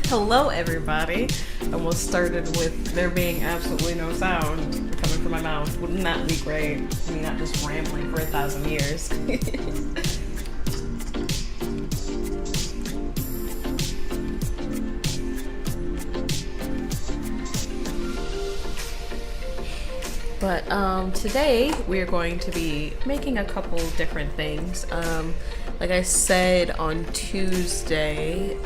Hello everybody. Almost started with there being absolutely no sound coming from my mouth. Wouldn't that be great? Me not just rambling for 1,000 years. But today we're going to be making a couple different things. Like I said on Tuesday,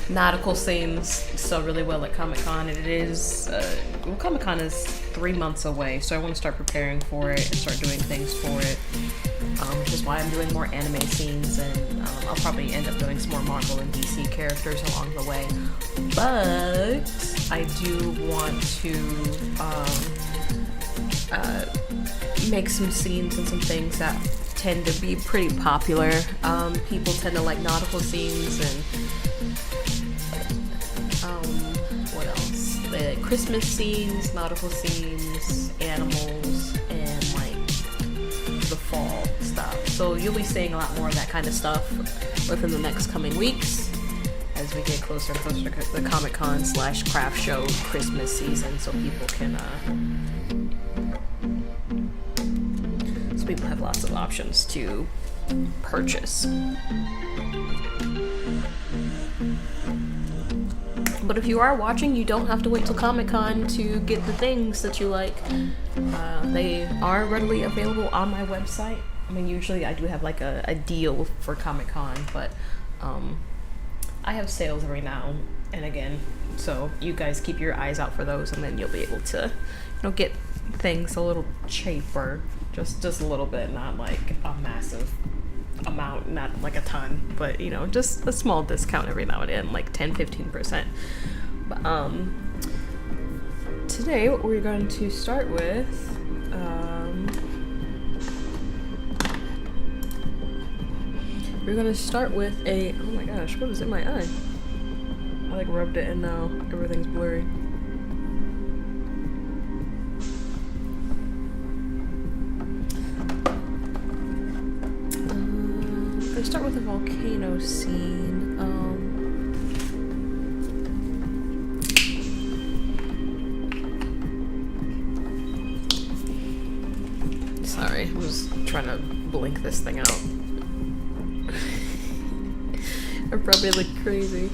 nautical scenes sell really well at Comic-Con, and it is Comic-Con is 3 months away, so I want to start preparing for it and start doing things for it, which is why I'm doing more anime scenes, and I'll probably end up doing some more Marvel and DC characters along the way. But I do want to make some scenes and some things that tend to be pretty popular. People tend to like nautical scenes and what else? Christmas scenes, nautical scenes, animals, and like the fall stuff. So you'll be seeing a lot more of that kind of stuff within the next coming weeks as we get closer and closer to the Comic-Con / craft show Christmas season, so people can people have lots of options to purchase. But if you are watching, you don't have to wait till Comic-Con to get the things that you like. They are readily available on my website. I mean, usually I do have like a deal for Comic-Con, but I have sales every now and again. So you guys keep your eyes out for those, and then you'll be able to, get things a little cheaper. Just a little bit, not like a massive amount, not like a ton, but just a small discount every now and then, like 10-15%. But today what we're going to start with, we're going to start with a, oh my gosh, what is in my eye? I like rubbed it and now everything's blurry. Let's start with a volcano scene. Sorry, I was trying to blink this thing out. I probably look crazy.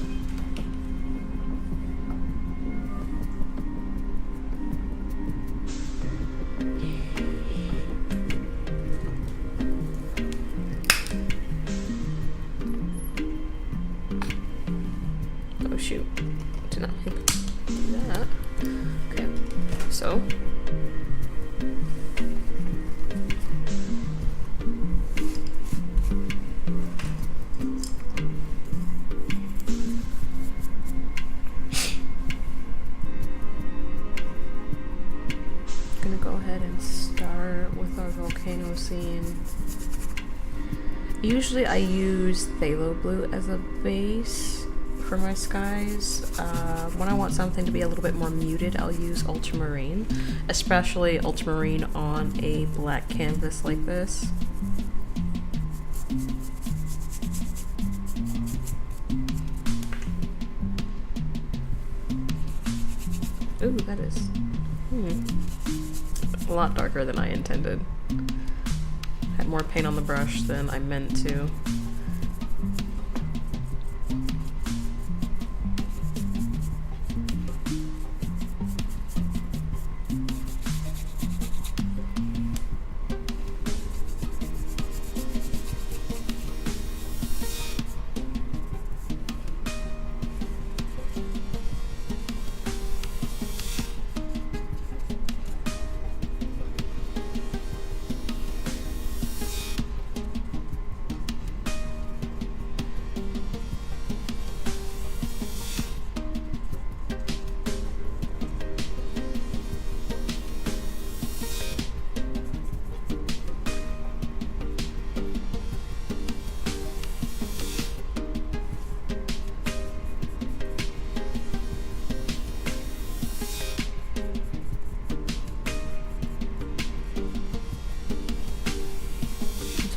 Oh shoot, did not do that. Okay, so gonna go ahead and start with our volcano scene. Usually I use phthalo blue as a base for my skies. When I want something to be a little bit more muted, I'll use ultramarine, especially ultramarine on a black canvas like this. Ooh, that is a lot darker than I intended. Had more paint on the brush than I meant to.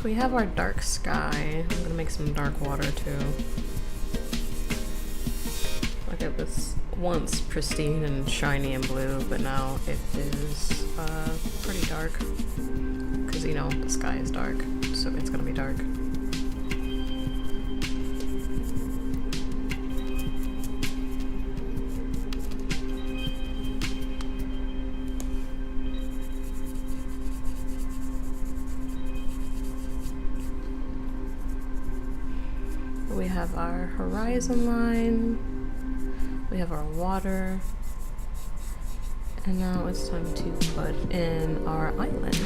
So we have our dark sky. I'm gonna make some dark water too. it was once pristine and shiny and blue, but now it is pretty dark. Because, you know, the sky is dark, so it's gonna be dark. We have our horizon line, we have our water, and now it's time to put in our island.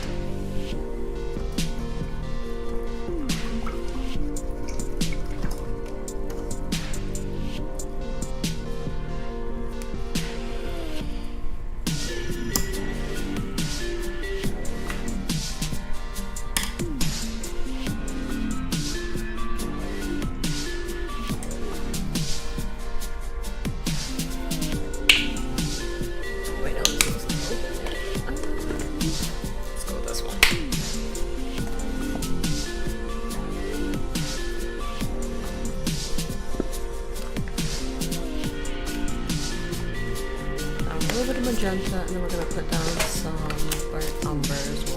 Magenta, and then we're going to put down some burnt umber as well.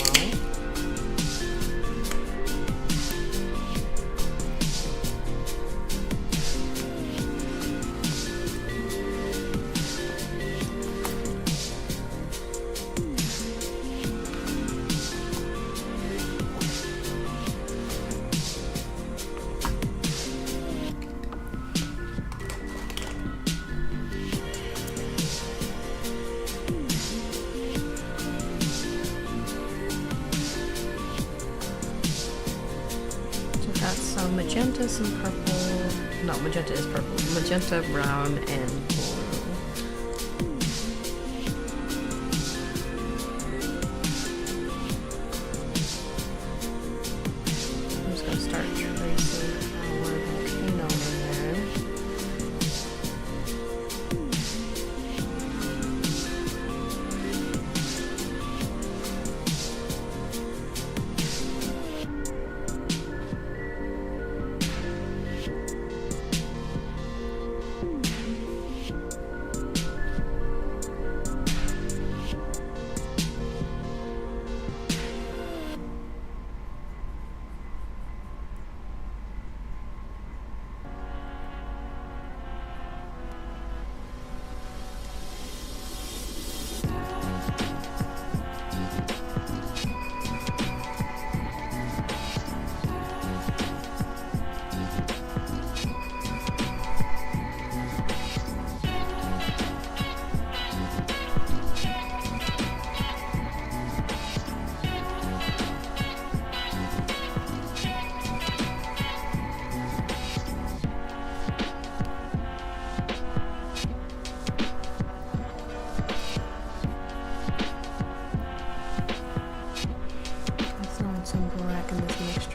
Magenta, some purple. No, magenta is purple. Magenta, brown, and blue. I'm just gonna start tracing our volcano in there.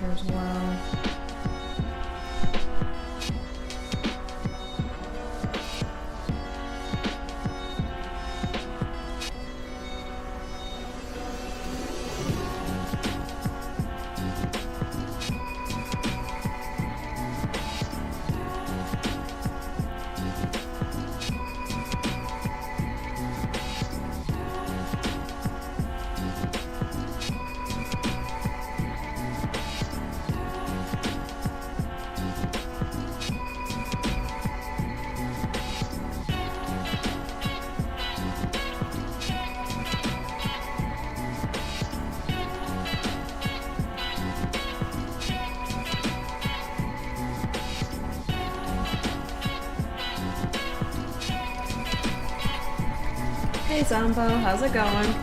As well. Hey Zombo, how's it going?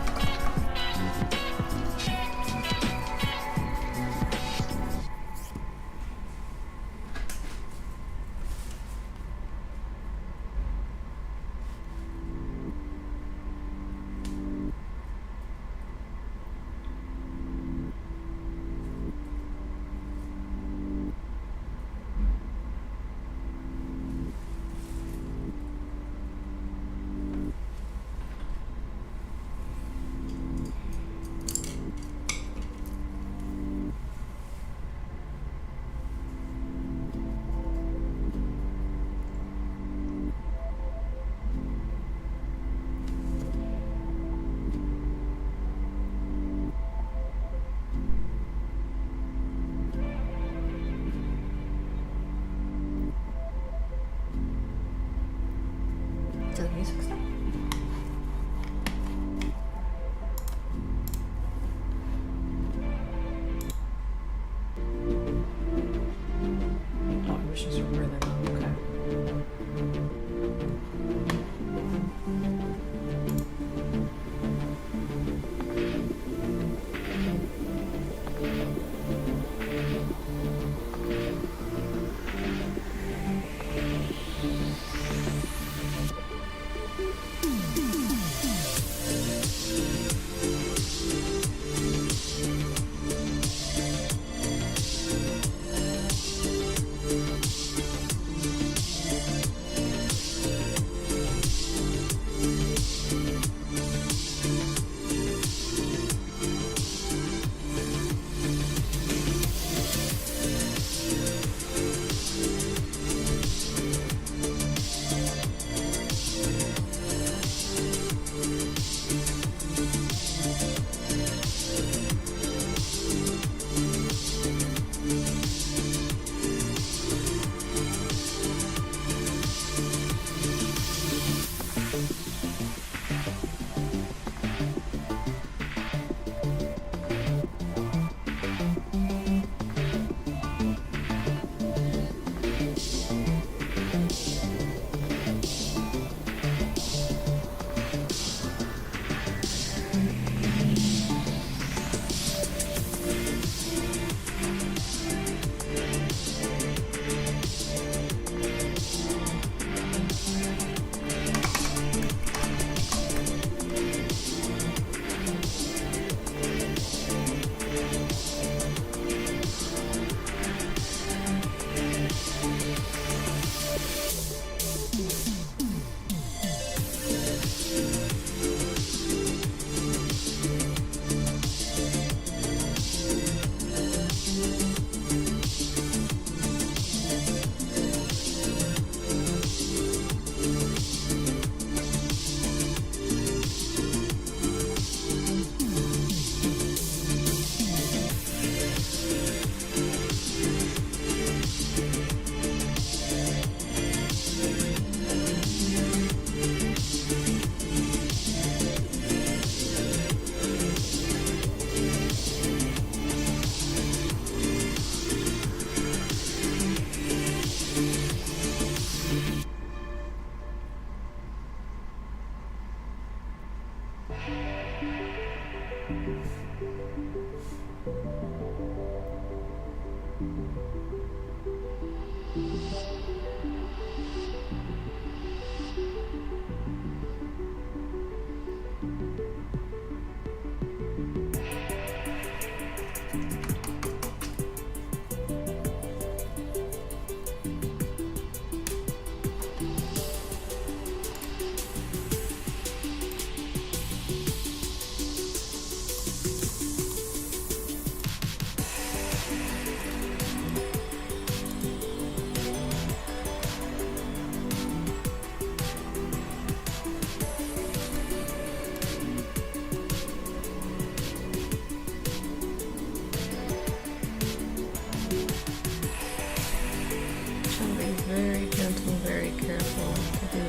Very gentle, very careful to do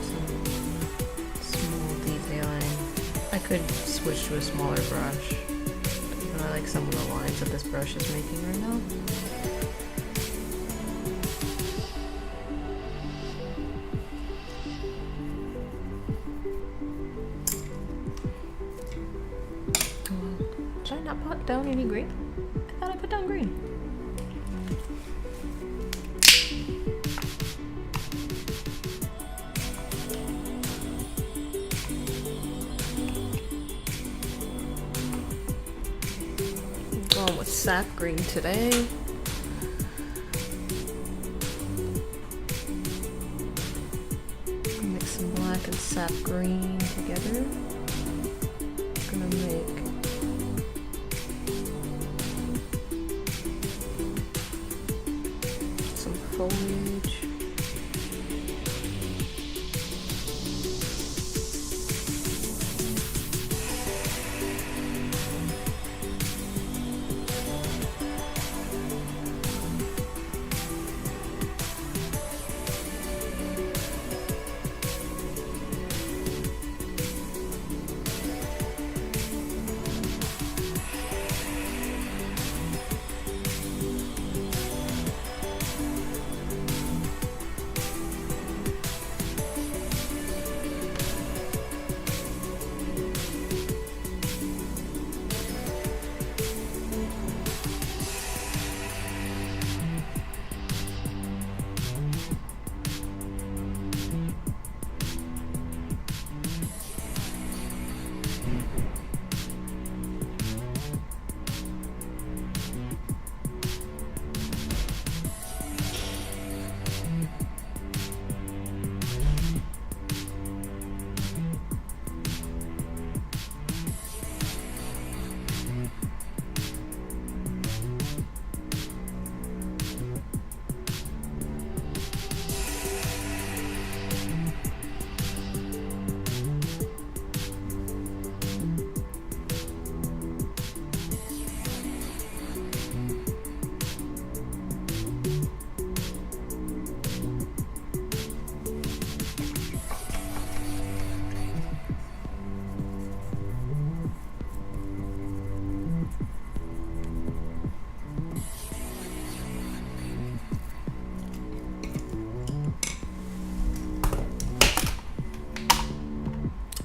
some small detailing. I could switch to a smaller brush. I like some of the lines that this brush is making right now. Did I not put down any green? I thought I put down green. Going with sap green today. Mix some black and sap green together. Gonna make some foliage.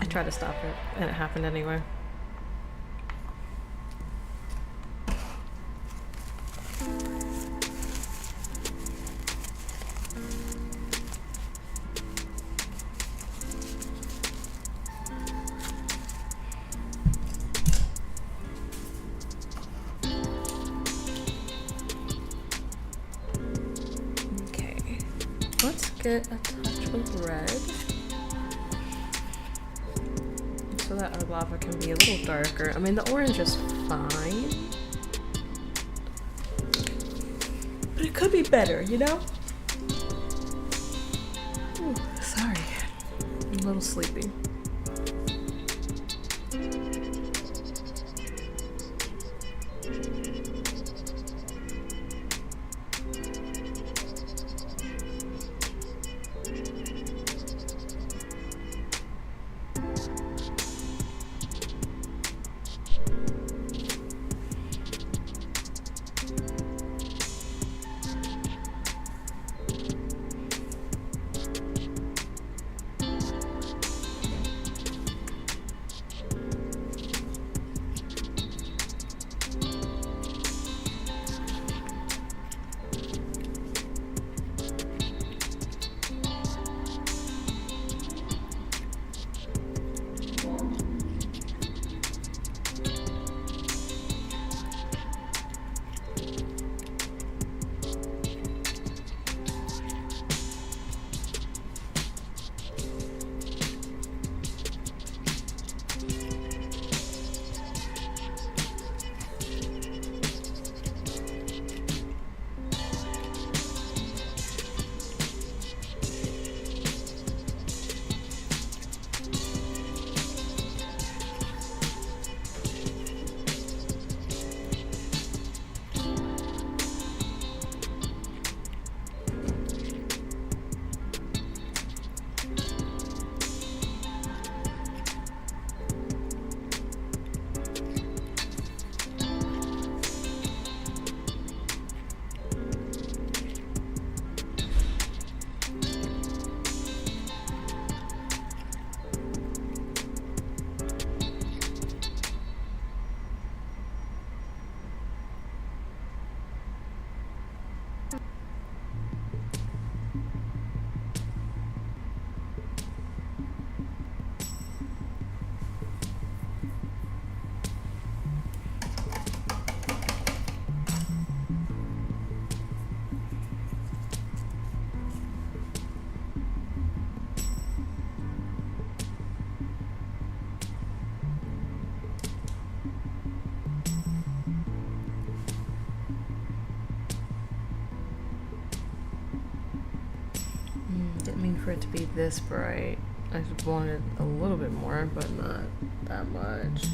Try to stop it, and it happened anyway. Okay, let's get a touch of red, so that our lava can be a little darker. I mean, the orange is fine, but it could be better, you know? Ooh, sorry, I'm a little sleepy. for it to be this bright. I just wanted a little bit more, but not that much.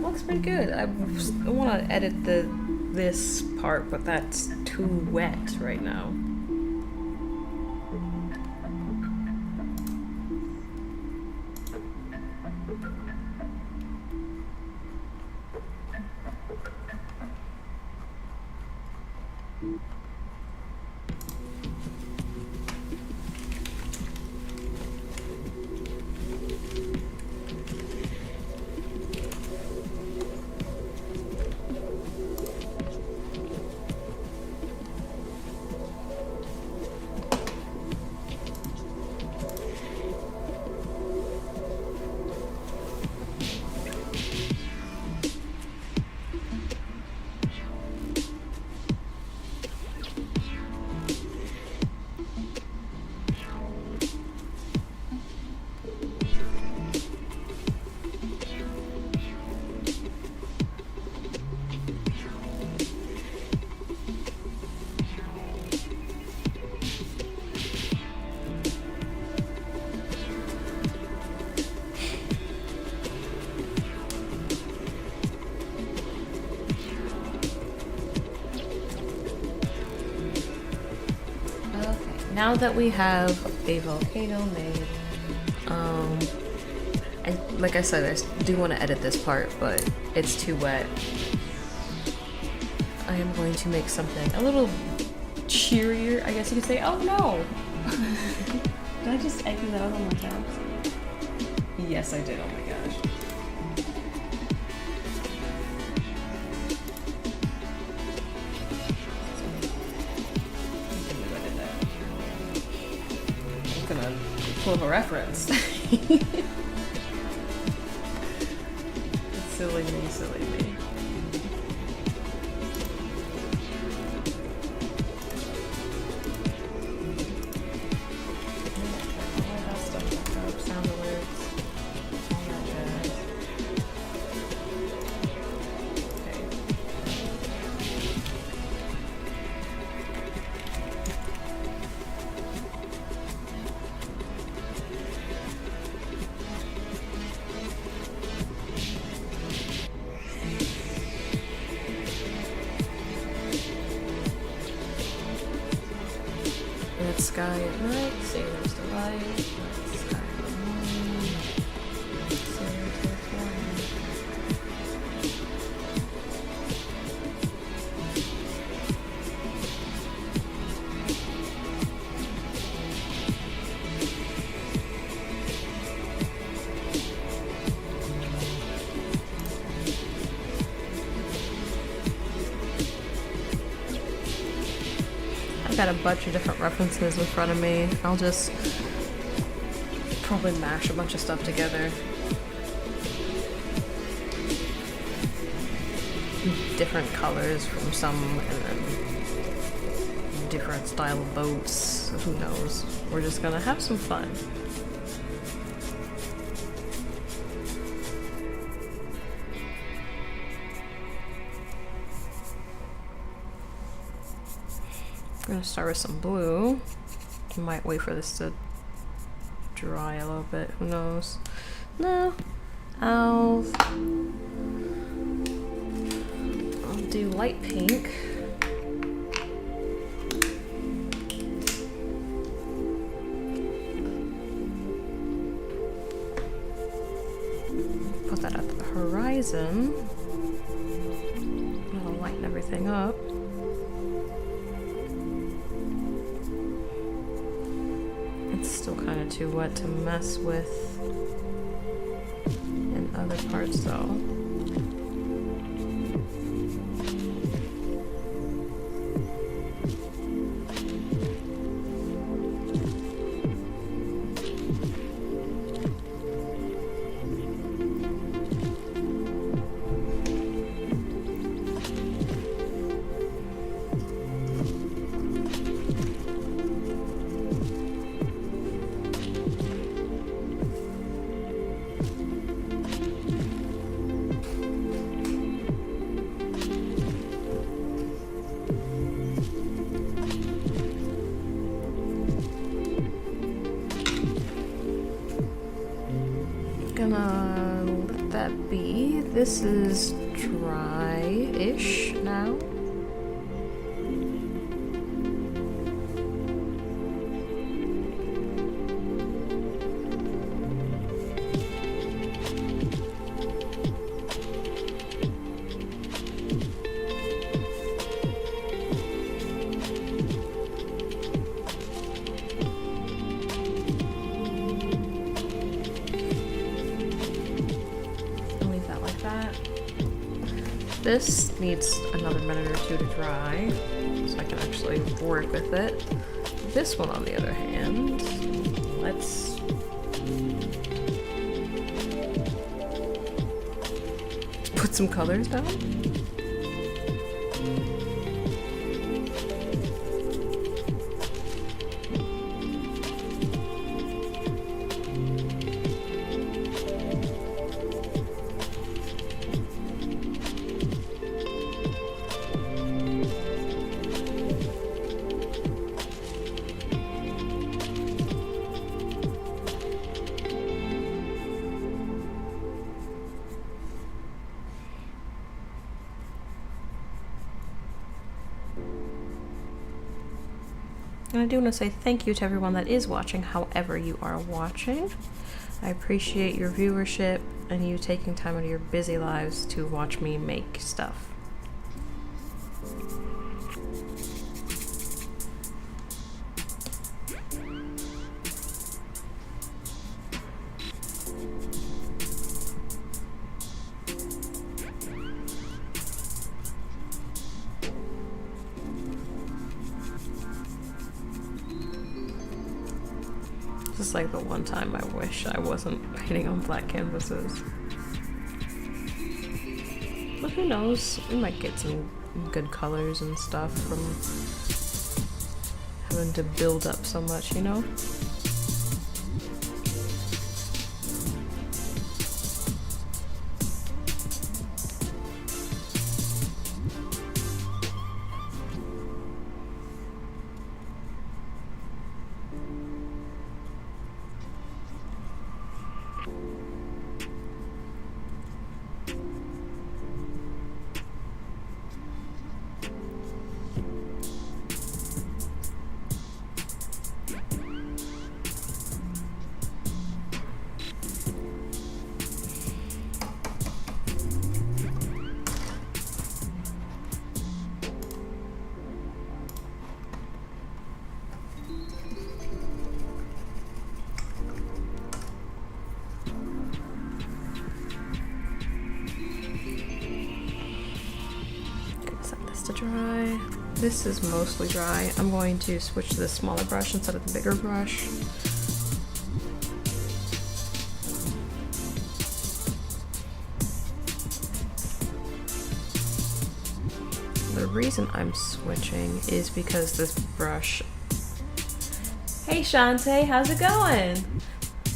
looks pretty good. I want to edit this part, but that's too wet right now. Now that we have a volcano made, and like I said, I do want to edit this part, but it's too wet. I am going to make something a little cheerier, I guess you could say. Oh no! Did I just exit out on my tabs? Yes, I did. Oh my gosh. Gonna pull up a reference. Silly me, silly me. All that stuff back up, sound alerts, all that jazz. Okay. Red sky at night, sailor's delight. Red sky at morning, sailor's delight. I've got a bunch of different references in front of me. I'll just probably mash a bunch of stuff together. Different colors from some, and then different style of boats. Who knows? We're just gonna have some fun. I'm gonna start with some blue. Might wait for this to dry a little bit. Who knows? No. I'll do light pink. Put that at the horizon. I'll lighten everything up. It's still kind of too wet to mess with in other parts though. be. This is dry-ish now. This needs another minute or two to dry, so I can actually work with it. This one, on the other hand, let's put some colors down. And I do want to say thank you to everyone that is watching, however you are watching. I appreciate your viewership and you taking time out of your busy lives to watch me make stuff. This is like the one time I wish I wasn't painting on black canvases. But who knows? We might get some good colors and stuff from having to build up so much, you know? To dry. This is mostly dry. I'm going to switch to the smaller brush instead of the bigger brush. The reason I'm switching is because this brush... Hey Shantae, how's it going?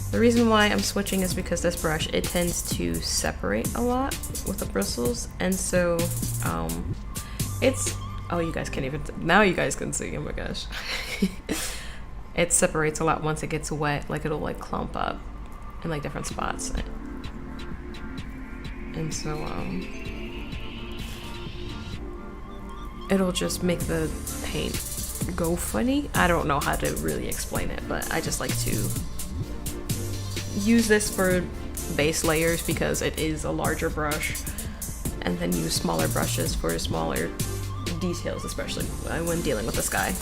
The reason why I'm switching is because this brush, it tends to separate a lot with the bristles, and so it's, oh, you guys can't even, now you guys can see, oh my gosh. It separates a lot once it gets wet, like it'll like clump up in like different spots. And so, it'll just make the paint go funny. I don't know how to really explain it, but I just like to use this for base layers because it is a larger brush, and then use smaller brushes for smaller details, especially when dealing with the sky.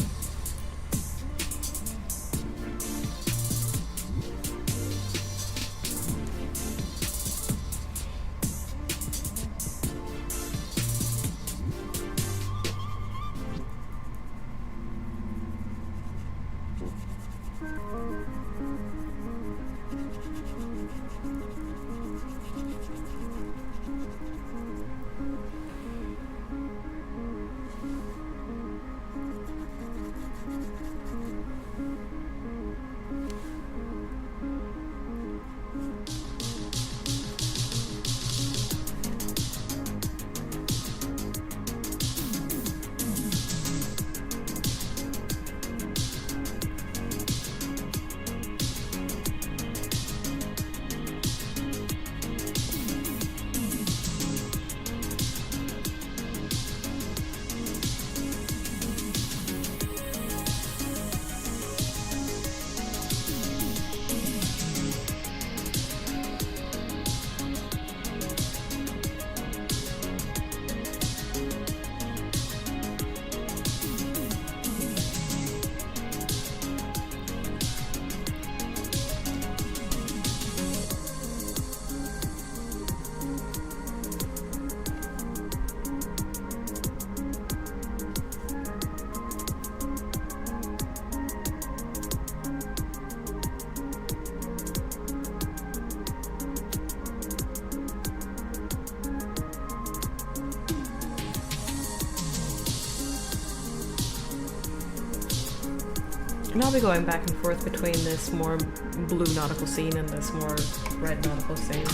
And I'll be going back and forth between this more blue nautical scene and this more red nautical scene,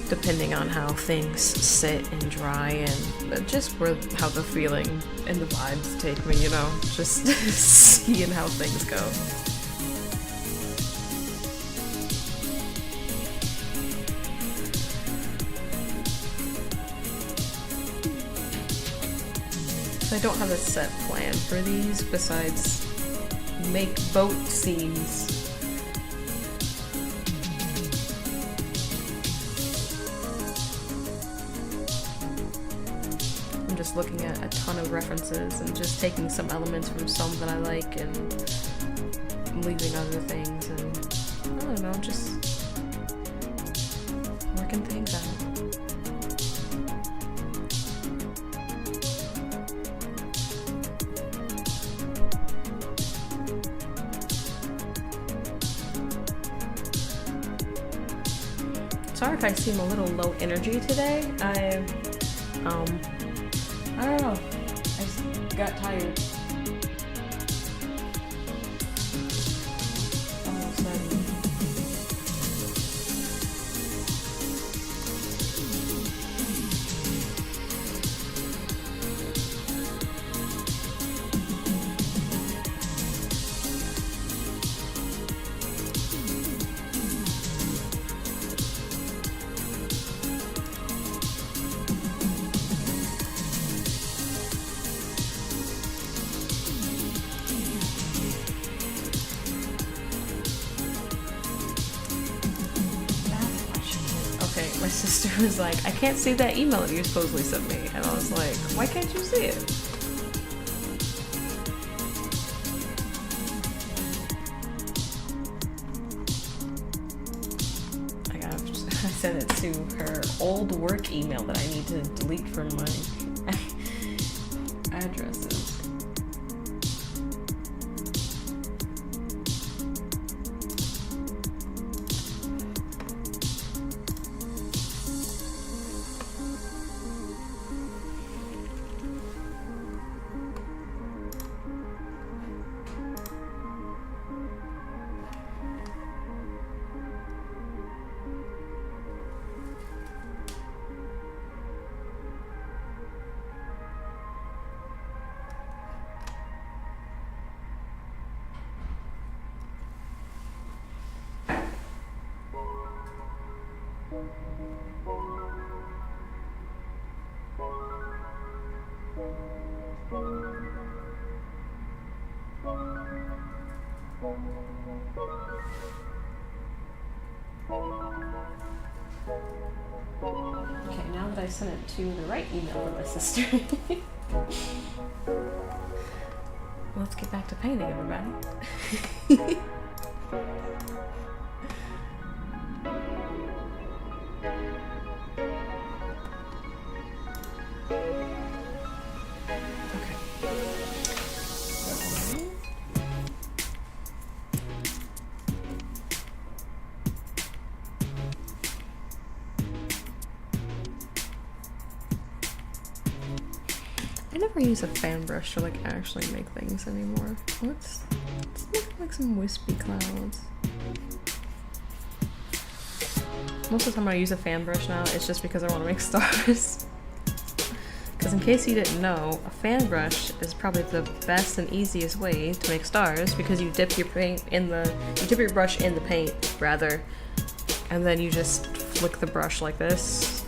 depending on how things sit and dry and just where how the feeling and the vibes take me, you know, just seeing how things go. So I don't have a set plan for these besides make boat scenes. I'm just looking at a ton of references and just taking some elements from some that I like and leaving other things, and I don't know, just working things out. Sorry if I seem a little low energy today. I don't know. I just got tired. All of a sudden. My sister was like, I can't see that email that you supposedly sent me. And I was like, why can't you see it? I sent it to her old work email that I need to delete from my addresses. Okay, now that I sent it to the right email for my sister, let's get back to painting, everybody. I never use a fan brush to like actually make things anymore. Let's make like some wispy clouds. Most of the time I use a fan brush now, it's just because I want to make stars. Because in case you didn't know, a fan brush is probably the best and easiest way to make stars, because you dip your brush in the paint rather, and then you just flick the brush like this,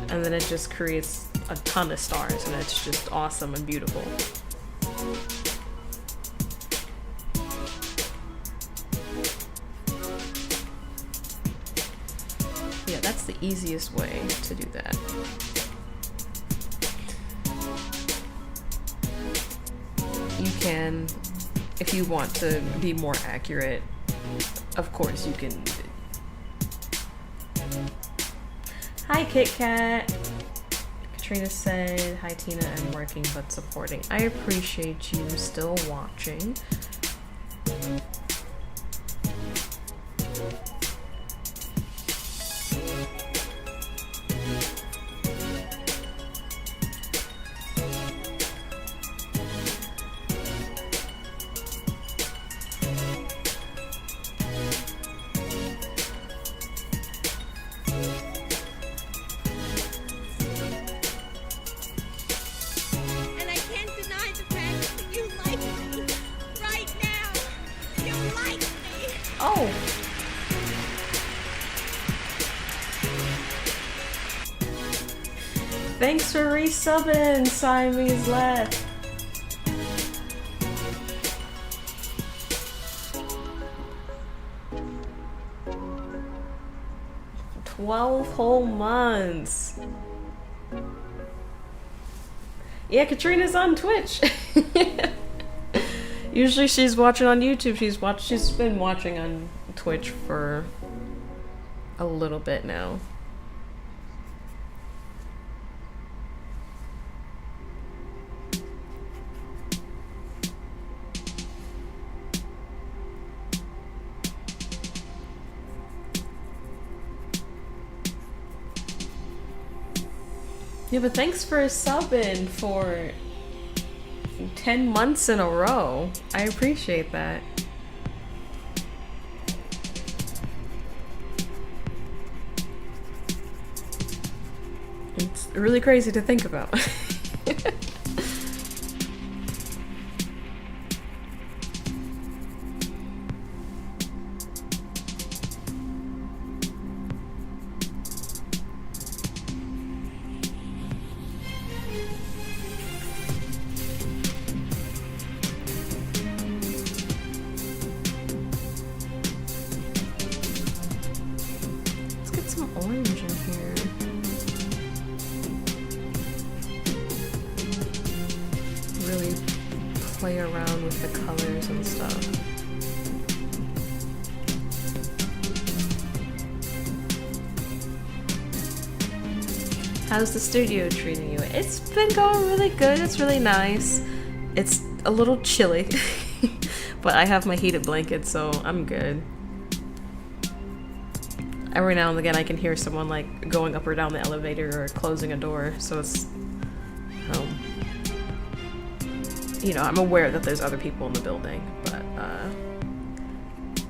and then it just creates a ton of stars, and it's just awesome and beautiful. Yeah, that's the easiest way to do that. You can, if you want to be more accurate, of course you can. Hi, Kit Kat. Katrina said, hi Tina, I'm working but supporting. I appreciate you still watching. Thanks for resubbing, Siamese left. 12 whole months. Yeah, Katrina's on Twitch. Usually she's watching on YouTube. She's been watching on Twitch for a little bit now. Yeah, but thanks for subbing for 10 months in a row. I appreciate that. It's really crazy to think about. How's the studio treating you? It's been going really good. It's really nice. It's a little chilly, but I have my heated blanket, so I'm good. Every now and again I can hear someone like going up or down the elevator or closing a door, so it's, you know, I'm aware that there's other people in the building, but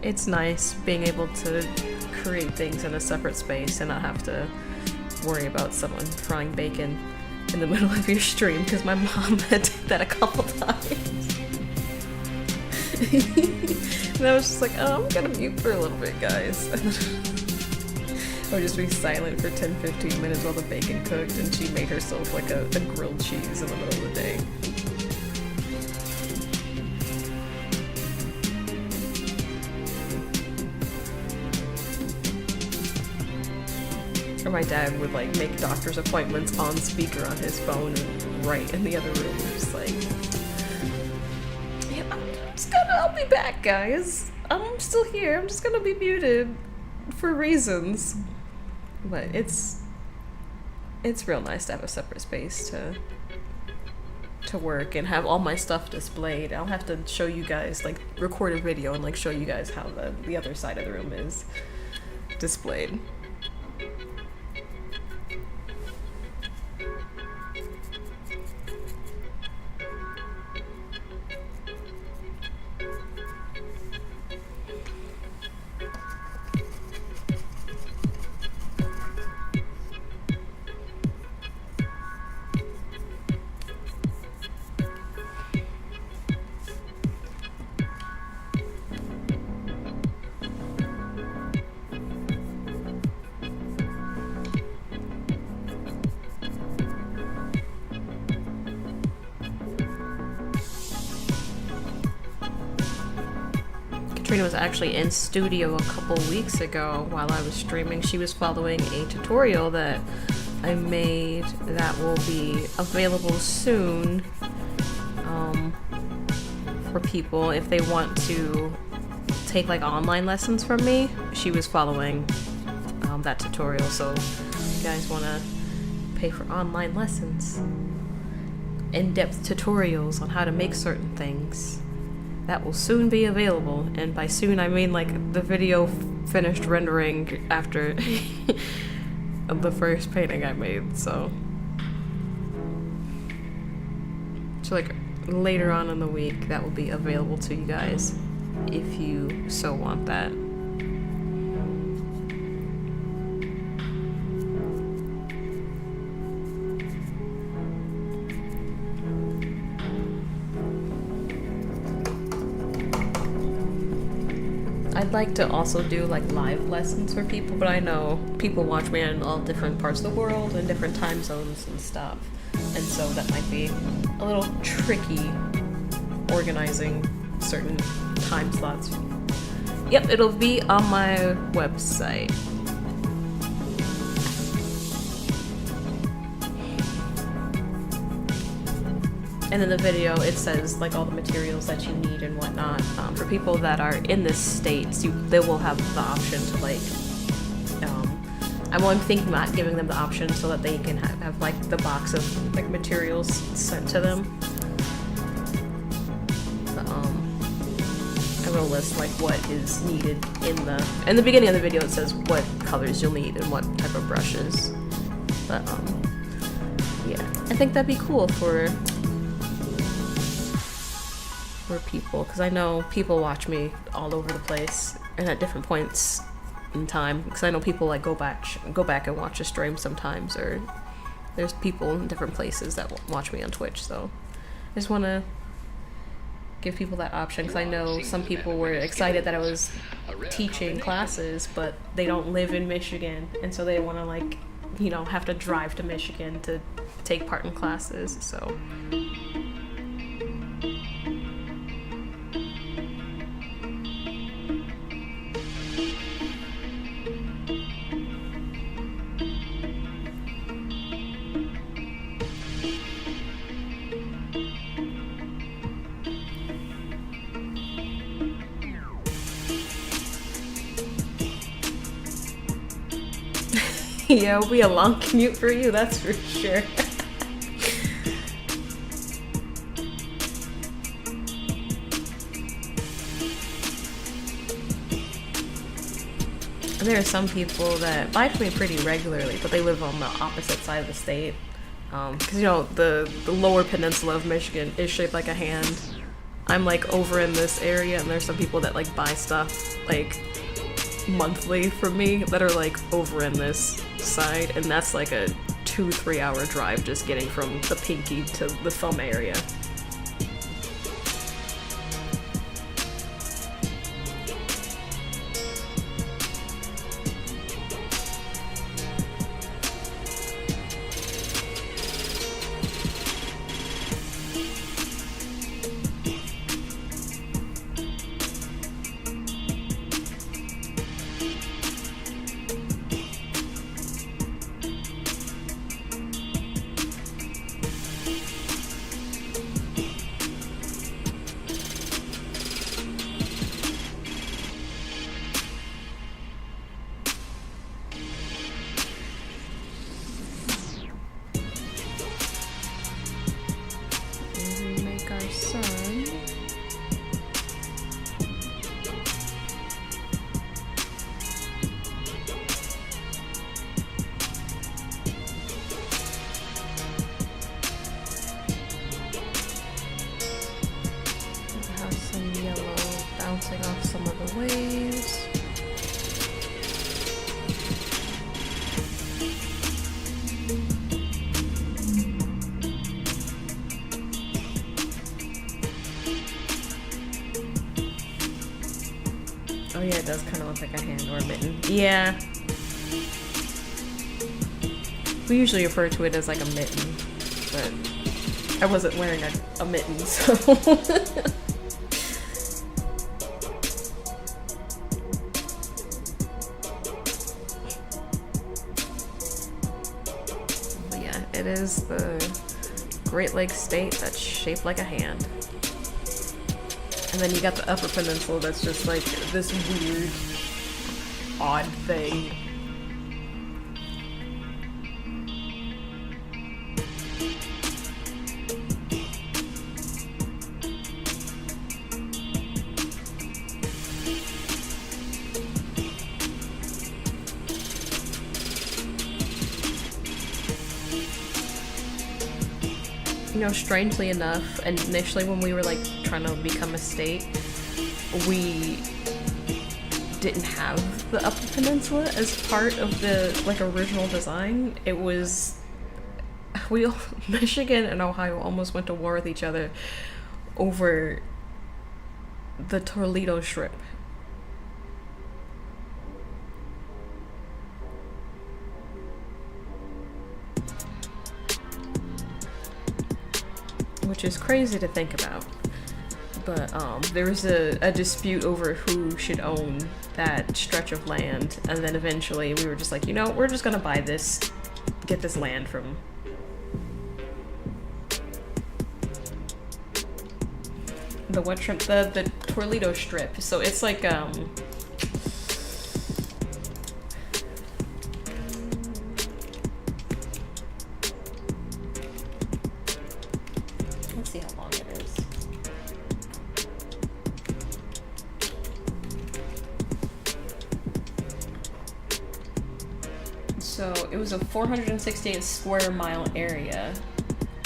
it's nice being able to create things in a separate space and not have to worry about someone frying bacon in the middle of your stream, because my mom had did that a couple times. And I was just like, oh, I'm gonna mute for a little bit, guys. Or just be silent for 10-15 minutes while the bacon cooked, and she made herself like a grilled cheese in the middle of the day. Or my dad would like make doctor's appointments on speaker on his phone right in the other room. Just like, yeah, I'll be back, guys. I'm still here. I'm just gonna be muted for reasons. But it's real nice to have a separate space to work and have all my stuff displayed. I'll have to show you guys, like, record a video and like show you guys how the other side of the room is displayed. Katrina was actually in studio a couple weeks ago while I was streaming. She was following a tutorial that I made that will be available soon for people if they want to take like online lessons from me. She was following that tutorial, so if you guys want to pay for online lessons, in-depth tutorials on how to make certain things, that will soon be available. And by soon I mean like the video finished rendering after the first painting I made, so like later on in the week that will be available to you guys if you so want that. I I'd like to also do like live lessons for people, but I know people watch me in all different parts of the world and different time zones and stuff, and so that might be a little tricky organizing certain time slots. Yep, it'll be on my website. And in the video, it says like all the materials that you need and whatnot. For people that are in this state, they will have the option to like. I'm thinking about giving them the option so that they can have like the box of like materials sent to them. But, I will list like what is needed in the beginning of the video. It says what colors you'll need and what type of brushes. But yeah, I think that'd be cool for people, because I know people watch me all over the place and at different points in time, because I know people like go back and watch a stream sometimes, or there's people in different places that watch me on Twitch, so I just want to give people that option, because I know some people were excited that I was teaching classes, but they don't live in Michigan, and so they want to like, you know, have to drive to Michigan to take part in classes, so yeah, it'll be a long commute for you, that's for sure. There are some people that buy from me pretty regularly, but they live on the opposite side of the state. Because, you know, the lower peninsula of Michigan is shaped like a hand. I'm, like, over in this area, and there's some people that, like, buy stuff, like, monthly from me that are, like, over in this side, and that's, like, a 2-3 hour drive just getting from the pinky to the thumb area. Off some of the waves. Oh yeah, it does kind of look like a hand or a mitten. Yeah. We usually refer to it as like a mitten, but I wasn't wearing a mitten, so... It is the Great Lakes state that's shaped like a hand. And then you got the Upper Peninsula that's just like this weird, odd thing. You know, strangely enough, initially when we were like trying to become a state, we didn't have the Upper Peninsula as part of the like original design. It was Michigan and Ohio almost went to war with each other over the Toledo Strip. which is crazy to think about. But there was a dispute over who should own that stretch of land, and then eventually we were just like, you know, we're just gonna buy this, get this land from the what strip? The Toledo Strip. So it's like let's see how long it is. So it was a 468 square mile area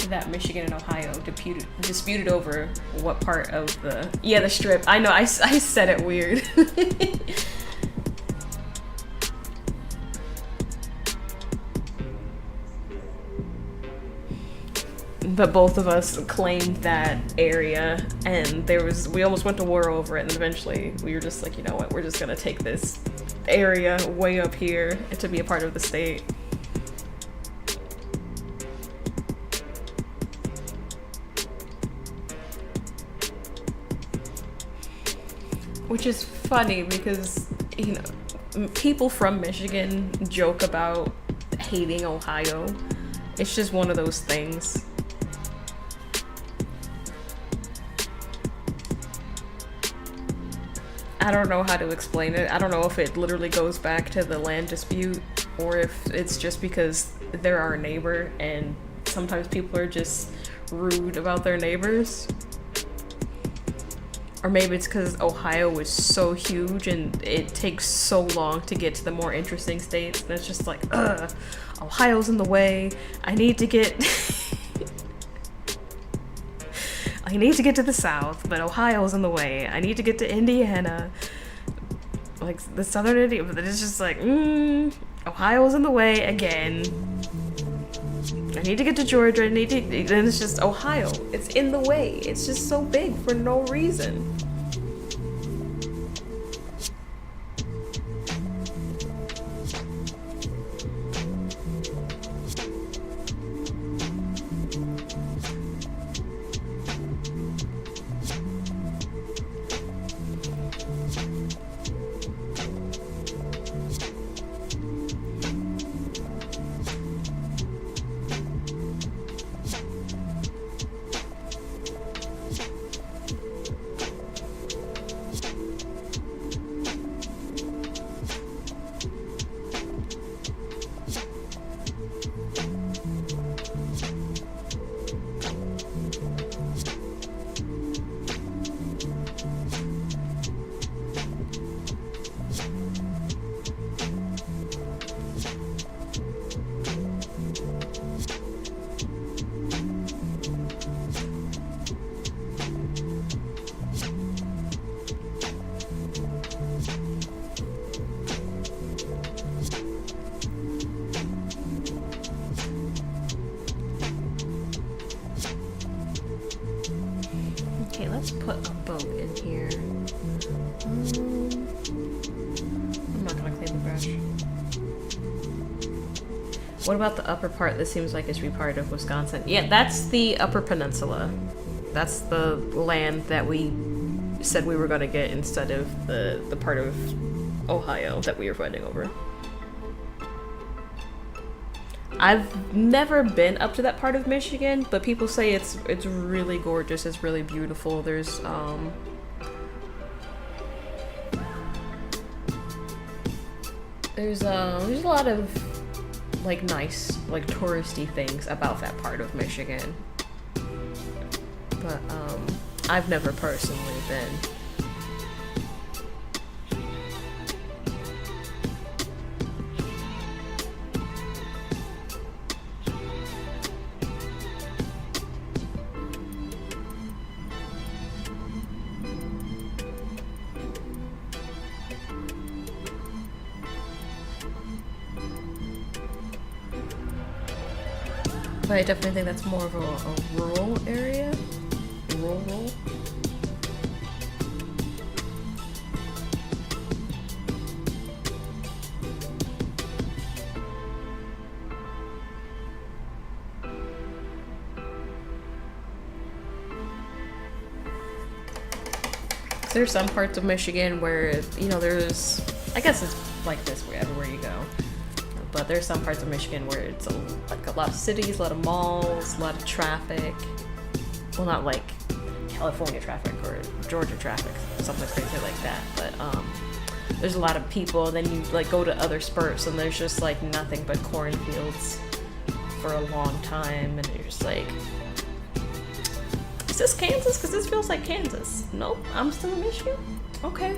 that Michigan and Ohio disputed over what part of the strip. I know, I said it weird. But both of us claimed that area, and we almost went to war over it, and eventually we were just like, you know what, we're just gonna take this area way up here to be a part of the state. Which is funny because, you know, people from Michigan joke about hating Ohio. It's just one of those things. I don't know how to explain it. I don't know if it literally goes back to the land dispute or if it's just because they're our neighbor and sometimes people are just rude about their neighbors. Or maybe it's because Ohio is so huge and it takes so long to get to the more interesting states. And it's just like, Ohio's in the way. I need to get to the South, but Ohio's in the way. I need to get to Indiana, like the southern Indiana, but it's just like, Ohio's in the way again. I need to get to Georgia. And it's just Ohio. It's in the way. It's just so big for no reason. Okay, let's put a boat in here. I'm not gonna clean the brush. What about the upper part that seems like it's be part of Wisconsin? Yeah, that's the Upper Peninsula. That's the land that we said we were gonna get instead of the part of Ohio that we were fighting over. I've never been up to that part of Michigan, but people say it's really gorgeous. It's really beautiful. There's a lot of like nice, like touristy things about that part of Michigan. But I've never personally been. But I definitely think that's more of a rural area. Rural. There's some parts of Michigan where, you know, there's, I guess it's like this everywhere you go. But there's some parts of Michigan where it's like a lot of cities, a lot of malls, a lot of traffic. Well, not like California traffic or Georgia traffic, something crazy like that. But there's a lot of people. Then you like go to other spurts and there's just like nothing but cornfields for a long time, and you're just like, is this Kansas? Because this feels like Kansas. Nope, I'm still in Michigan. Okay.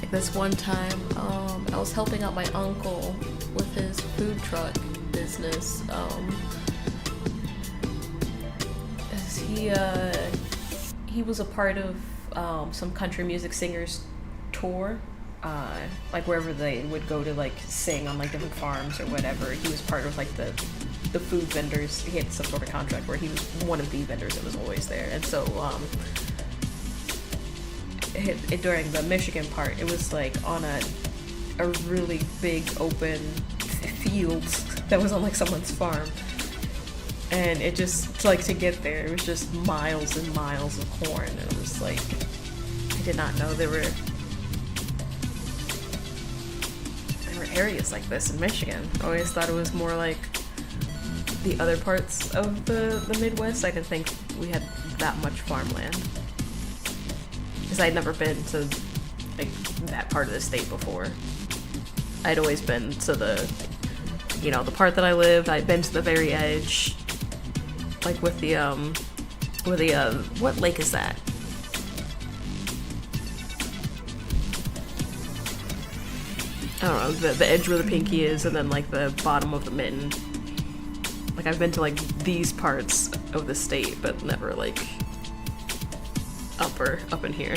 Like this one time, I was helping out my uncle with his food truck business. As he was a part of some country music singers tour. Like wherever they would go to like sing on like different farms or whatever. He was part of like the food vendors. He had some sort of contract where he was one of the vendors that was always there. And so during the Michigan part, it was like on a really big open field that was on like someone's farm. And it just, like, to get there, it was just miles and miles of corn. And it was like, I did not know there were areas like this in Michigan. I always thought it was more like the other parts of the Midwest. I didn't think we had that much farmland. Because I'd never been to, like, that part of the state before. I'd always been to the, you know, the part that I lived. I'd been to the very edge. Like with the what lake is that? I don't know, the edge where the pinky is, and then like the bottom of the mitten. Like I've been to like these parts of the state, but never like up in here.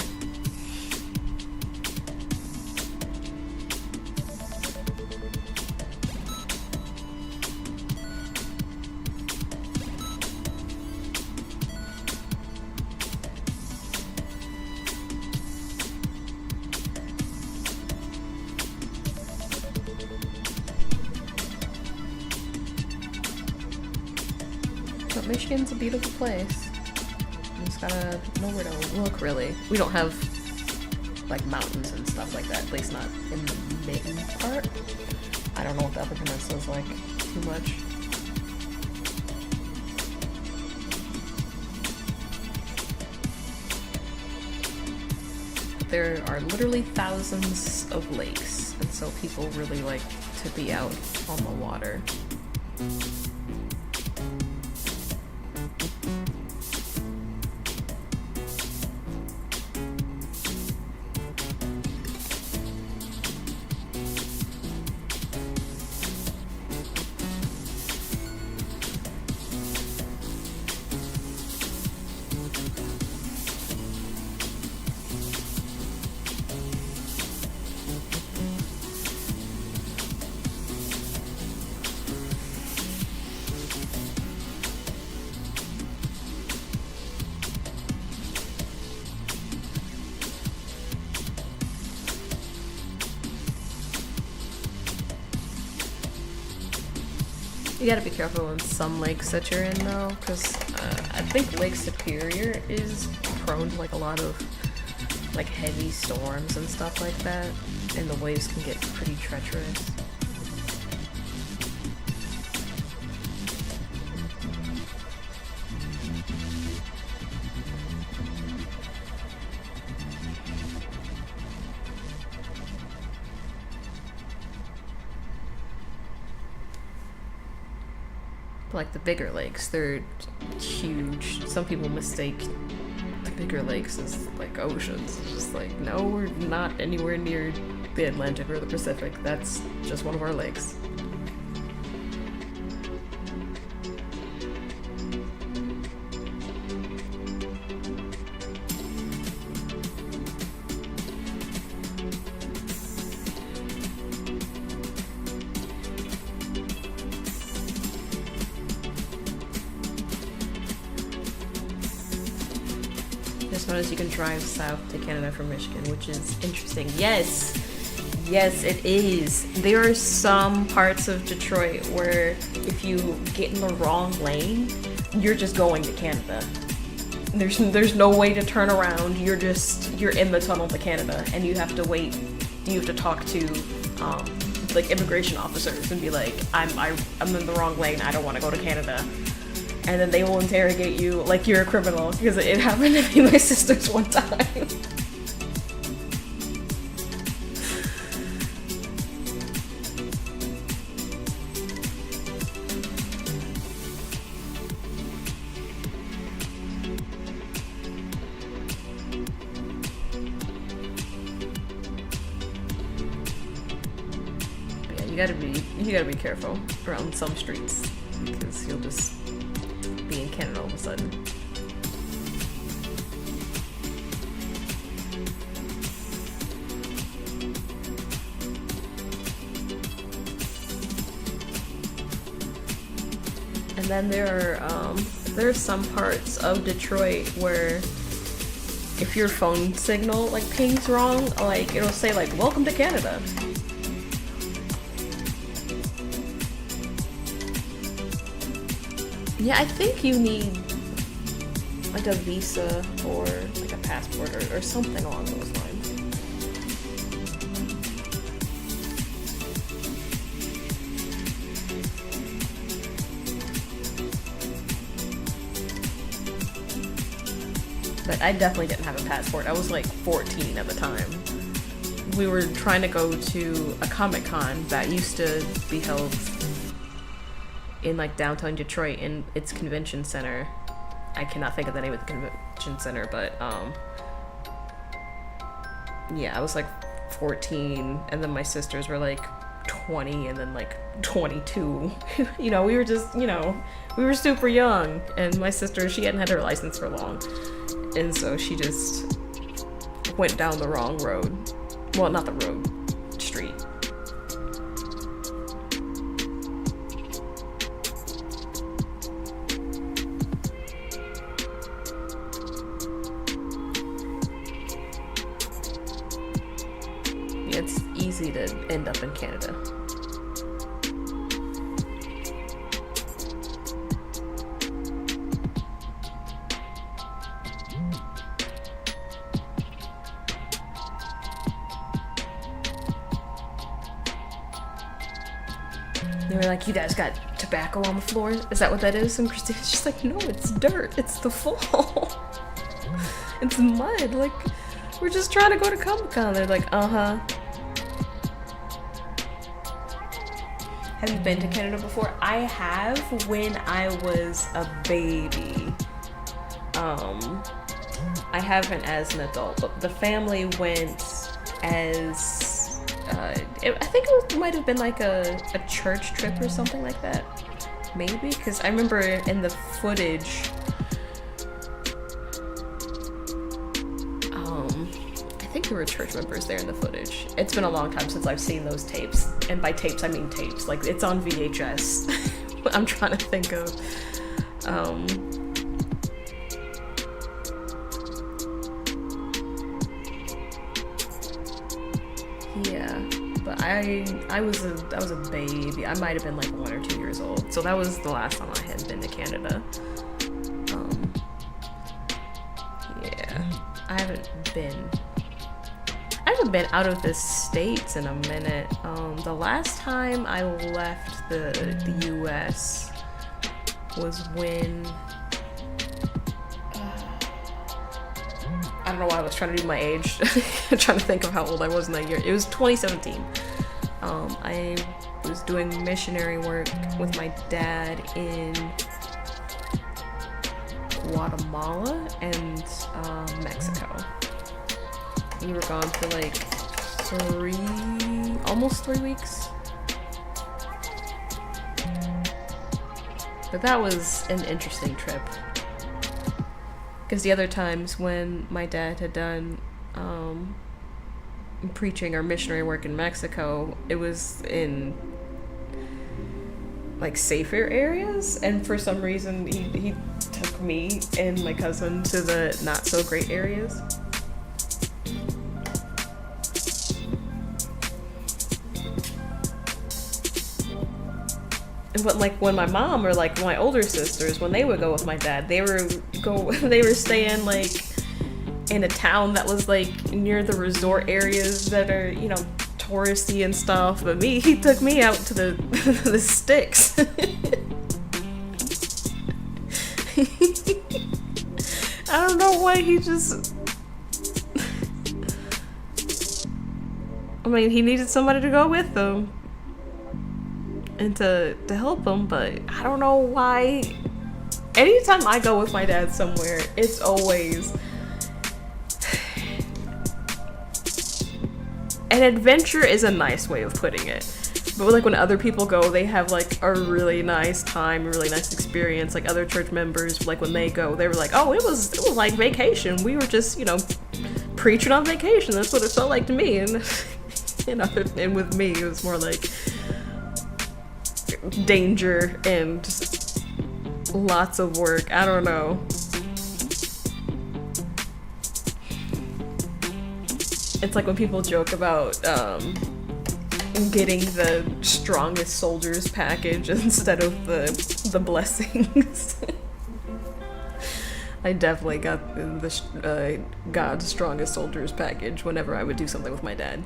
Michigan's a beautiful place. You just gotta know where to look, really. We don't have, like, mountains and stuff like that, at least not in the main part. I don't know what the Upper Peninsula is like too much. There are literally thousands of lakes, and so people really like to be out on the water. You gotta be careful in some lakes that you're in, though, because I think Lake Superior is prone to like a lot of like heavy storms and stuff like that, and the waves can get pretty treacherous. Like the bigger lakes, they're huge. Some people mistake the bigger lakes as like oceans. It's just like, no, we're not anywhere near the Atlantic or the Pacific. That's just one of our lakes. Just noticed you can drive south to Canada from Michigan, which is interesting. Yes! Yes, it is. There are some parts of Detroit where if you get in the wrong lane, you're just going to Canada. There's no way to turn around. You're in the tunnel to Canada, and you have to wait. You have to talk to like immigration officers and be like, I'm in the wrong lane. I don't want to go to Canada. And then they will interrogate you like you're a criminal, because it happened to me and my sisters one time. You gotta be careful around some streets, because you'll just be in Canada all of a sudden. And then there are some parts of Detroit where if your phone signal like pings wrong, like it'll say like "Welcome to Canada." Yeah, I think you need like a visa or like a passport or something along those lines. But I definitely didn't have a passport. I was like 14 at the time. We were trying to go to a Comic-Con that used to be held in like downtown Detroit in its convention center. I cannot think of the name of the convention center, but yeah, I was like 14, and then my sisters were like 20 and then like 22. You know, we were just, you know, we were super young, and my sister, she hadn't had her license for long, and so she just went down the wrong road. Well, not the road, street. It's easy to end up in Canada. They were like, "You guys got tobacco on the floor? Is that what that is?" And Christina's just like, "No, it's dirt. It's the fall. It's mud. Like, we're just trying to go to Comic-Con." They're like, "Uh-huh." Have you been to Canada before? I have, when I was a baby. I haven't as an adult, but the family went as, I think it might have been like a church trip or something like that. Maybe, because I remember in the footage, I think there were church members there in the footage. It's been a long time since I've seen those tapes. And by tapes, I mean tapes. Like, it's on VHS. I'm trying to think of... yeah. But I was a baby. I might have been like 1 or 2 years old. So that was the last time I had been to Canada. Yeah. I haven't been out of the States in a minute. The last time I left the US was when I don't know why I was trying to do my age. I'm trying to think of how old I was in that year. It was 2017. I was doing missionary work with my dad in Guatemala and Mexico. We were gone for like almost 3 weeks. But that was an interesting trip. Because the other times when my dad had done preaching or missionary work in Mexico, it was in like safer areas, and for some reason he took me and my cousin to the not so great areas. But like when my mom or like my older sisters, when they would go with my dad, they were staying like in a town that was like near the resort areas that are, you know, touristy and stuff. But he took me out to the the sticks. I don't know why he just. I mean, he needed somebody to go with him and to help him, but I don't know why. Anytime I go with my dad somewhere, it's always an adventure is a nice way of putting it. But like when other people go, they have like a really nice time, a really nice experience. Like other church members, like when they go, they were like, "Oh, it was like vacation. We were just, you know, preaching on vacation. That's what it felt like to me." And and with me, it was more like danger and lots of work. I don't know. It's like when people joke about getting the strongest soldiers package instead of the blessings. I definitely got the God's strongest soldiers package whenever I would do something with my dad.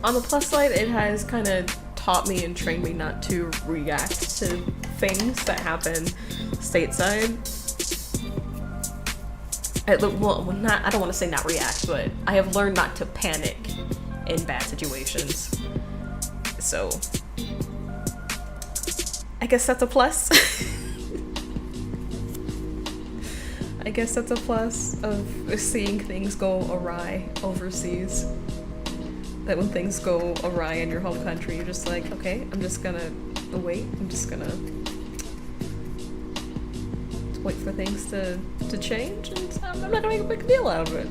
On the plus side, it has kind of taught me and trained me not to react to things that happen stateside. I don't want to say not react, but I have learned not to panic in bad situations. So, I guess that's a plus. I guess that's a plus of seeing things go awry overseas. That when things go awry in your home country, you're just like, okay, I'm just gonna wait. I'm just gonna wait for things to change, and I'm not gonna make a big deal out of it.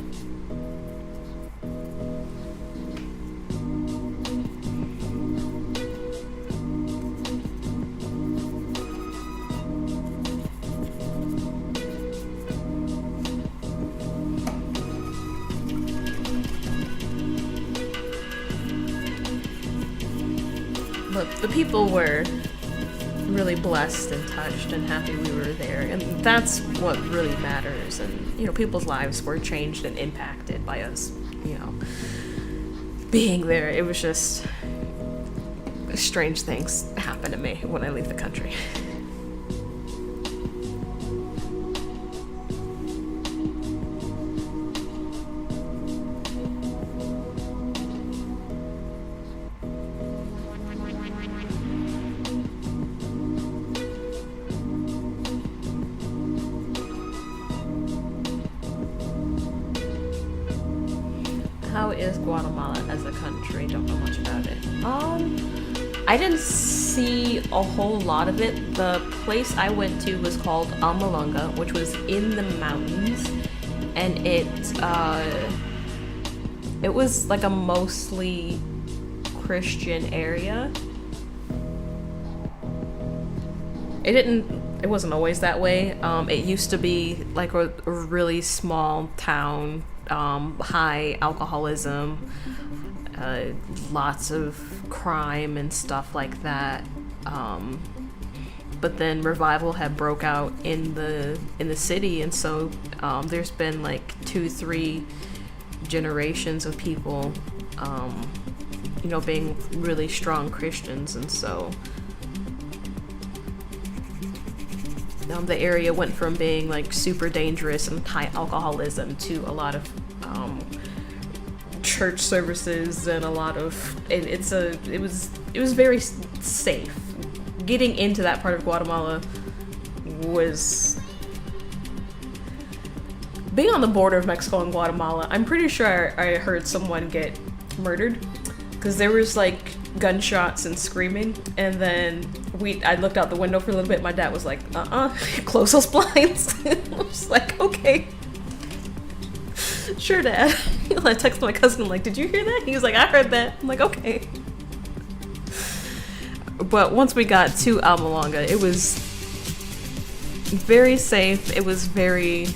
But the people were really blessed and touched and happy we were there, and that's what really matters. And you know, people's lives were changed and impacted by us, you know, being there. It was just strange things happen to me when I leave the country. How is Guatemala as a country? Don't know much about it. I didn't see a whole lot of it. The place I went to was called Almalunga, which was in the mountains, and it was like a mostly Christian area. It wasn't always that way. It used to be like a really small town. High alcoholism, lots of crime and stuff like that. But then revival had broke out in the city, and so there's been like 2-3 generations of people, you know, being really strong Christians, and so the area went from being like super dangerous and high alcoholism to a lot of church services and a lot of it was very safe. Getting into that part of Guatemala was being on the border of Mexico and Guatemala. I'm pretty sure I heard someone get murdered because there was like gunshots and screaming, and then I looked out the window for a little bit. My dad was like, close those blinds. I was like, okay, sure, Dad. I texted my cousin, I'm like, did you hear that? He was like, I heard that. I'm like, okay. But once we got to Almalonga, it was very safe. It was very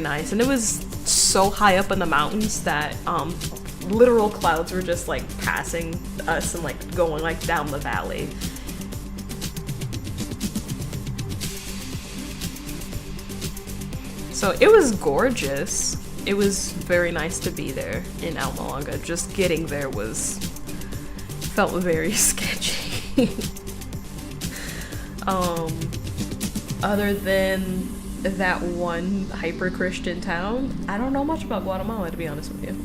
nice, and it was so high up in the mountains that literal clouds were just like passing us and like going like down the valley. So it was gorgeous. It was very nice to be there in Almalonga. Just getting there felt very sketchy. Other than that one hyper-Christian town, I don't know much about Guatemala, to be honest with you.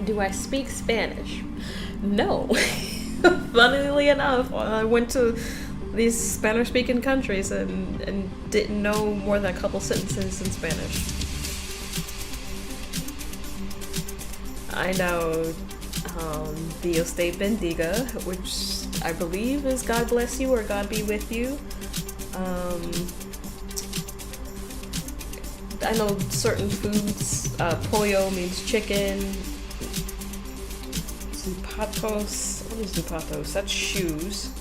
Do I speak Spanish? No. Funnily enough, I went to these Spanish-speaking countries and didn't know more than a couple sentences in Spanish. I know Dios te bendiga, which I believe is God bless you or God be with you. I know certain foods. Pollo means chicken. Zapatos. What is zapatos? That's shoes.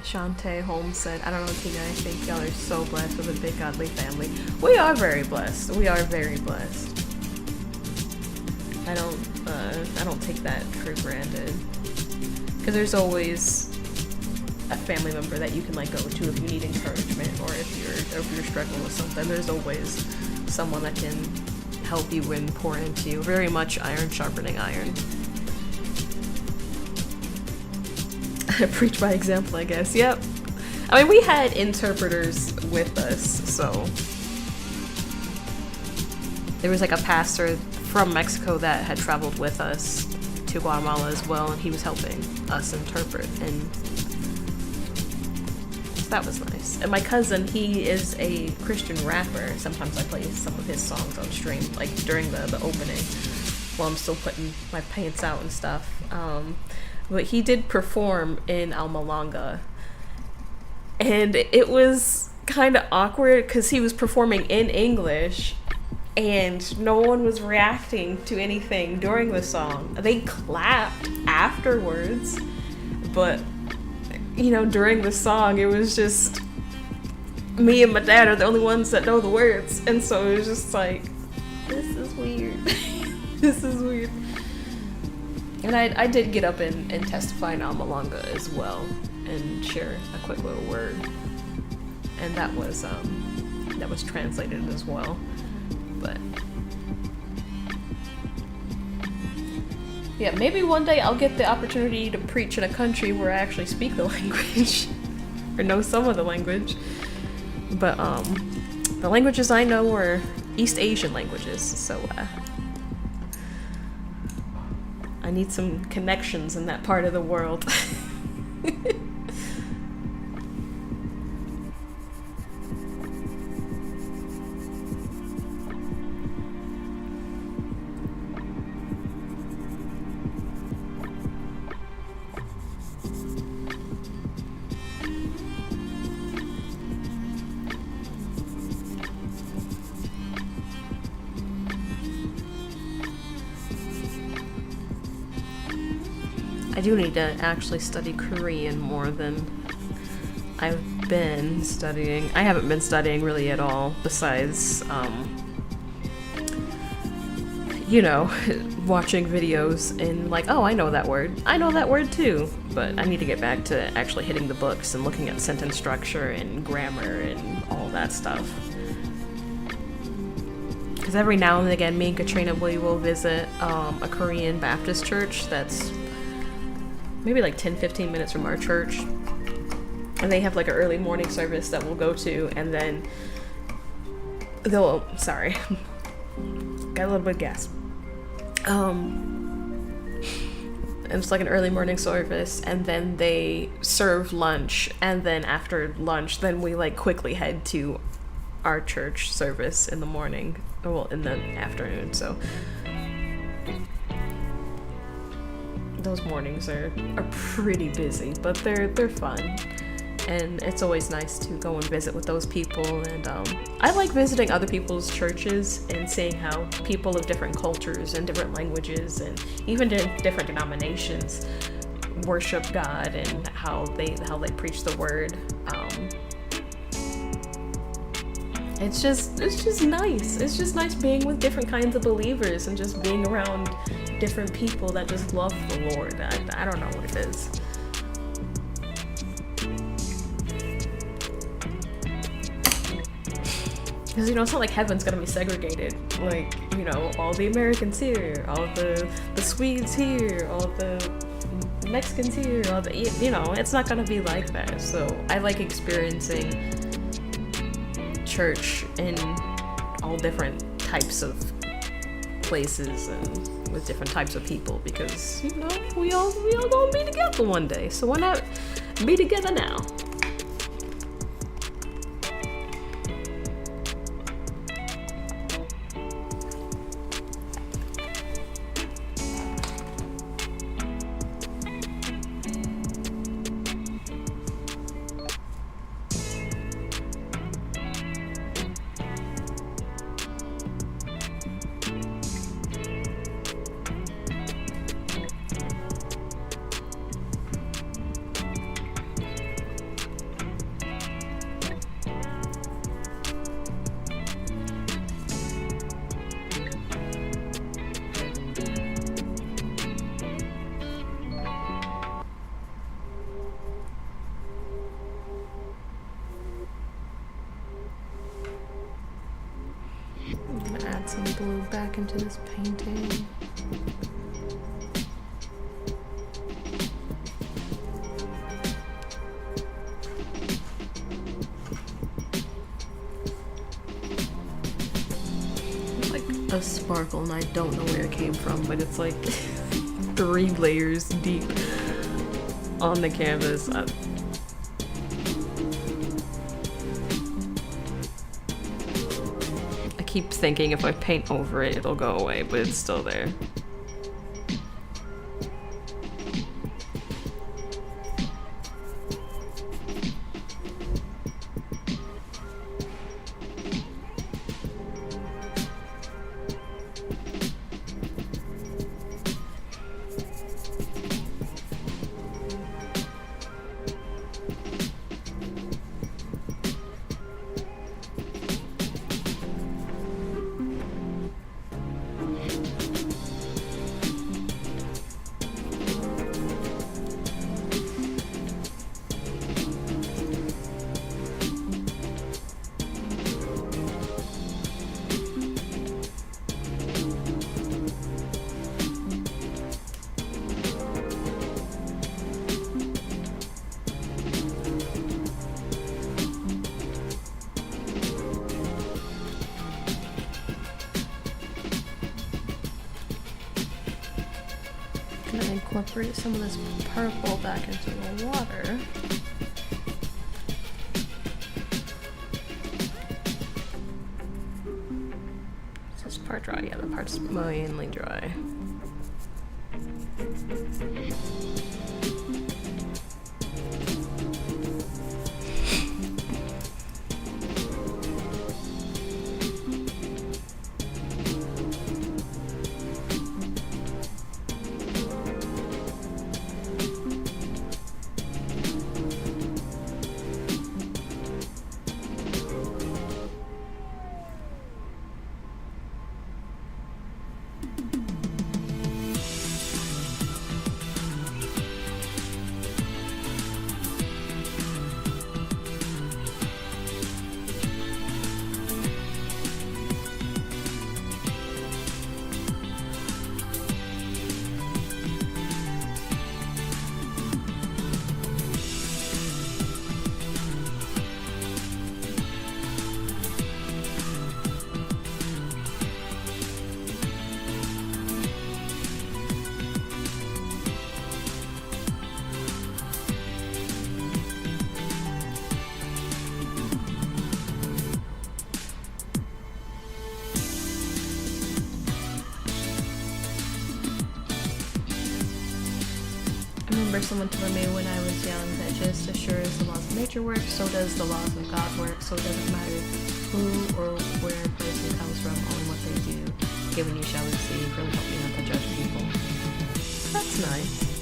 Shantae Holmes said, I don't know, Tina, I think y'all are so blessed with a big godly family. We are very blessed. We are very blessed. I don't take that for granted. Because there's always a family member that you can like go to if you need encouragement, or if you're struggling with something. There's always someone that can help you and pour into you. Very much iron sharpening iron. Preach by example, I guess. Yep. I mean, we had interpreters with us, so there was like a pastor from Mexico that had traveled with us to Guatemala as well, and he was helping us interpret, and that was nice. And my cousin, he is a Christian rapper. Sometimes I play some of his songs on stream, like during the opening, while I'm still putting my paints out and stuff. But he did perform in Almalonga, and it was kind of awkward because he was performing in English and no one was reacting to anything during the song. They clapped afterwards, but you know, during the song, it was just me and my dad are the only ones that know the words. And so it was just like, this is weird. This is weird. And I did get up and testify in Almalonga as well and share a quick little word. And that was translated as well. But yeah, maybe one day I'll get the opportunity to preach in a country where I actually speak the language or know some of the language. But the languages I know are East Asian languages, so I need some connections in that part of the world. I do need to actually study Korean more than I've been studying. I haven't been studying really at all, besides, you know, watching videos and like, oh, I know that word. I know that word too. But I need to get back to actually hitting the books and looking at sentence structure and grammar and all that stuff. Because every now and again, me and Katrina, we will visit a Korean Baptist church that's maybe like 10-15 minutes from our church, and they have like an early morning service that we'll go to, and then they'll, sorry, got a little bit of gas. It's like an early morning service, and then they serve lunch, and then after lunch, then we like quickly head to our church service in the morning, well, in the afternoon. So those mornings are pretty busy, but they're fun. And it's always nice to go and visit with those people. And I like visiting other people's churches and seeing how people of different cultures and different languages and even different denominations worship God and how they preach the word. It's just nice. It's just nice being with different kinds of believers and just being around different people that just love the Lord. I don't know what it is. Because, it's not like heaven's gonna be segregated. Like, all the Americans here, all the Swedes here, all the Mexicans here, all the, it's not gonna be like that. So I like experiencing church in all different types of places and with different types of people, because, we all gonna be together one day. So why not be together now? Some blue back into this painting. It's like a sparkle, and I don't know where it came from, but it's like 3 layers deep on the canvas. Keep thinking if I paint over it, it'll go away, but it's still there. Incorporate some of this purple back into the water. Is this part dry? Yeah, the part's mainly dry. remember someone telling me when I was young that just as sure as the laws of nature work, so does the laws of God work. So it doesn't matter who or where a person comes from, only what they do. Given you shall receive. Really help me not to judge people. That's nice.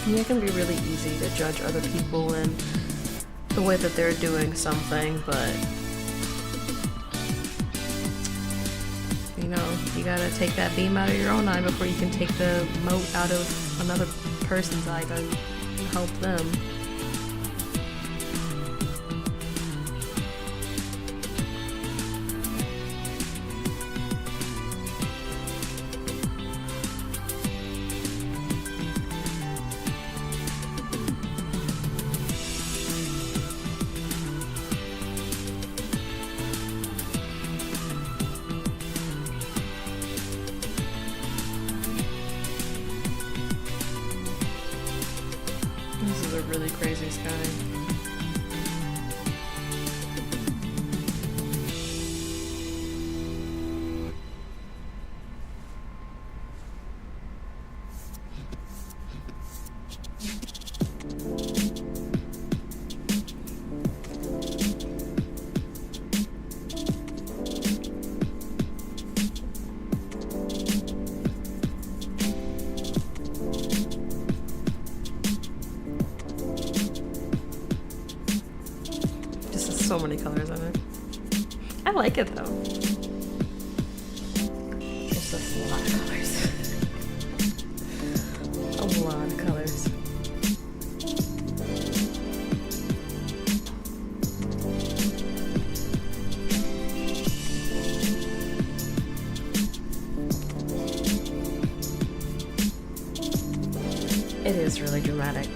Yeah, it can be really easy to judge other people and the way that they're doing something, but you know, you gotta take that beam out of your own eye before you can take the mote out of another person's eye to help them. This is a really crazy sky. So many colors in it. I like it though. It's just a lot of colors. A lot of colors. It is really dramatic.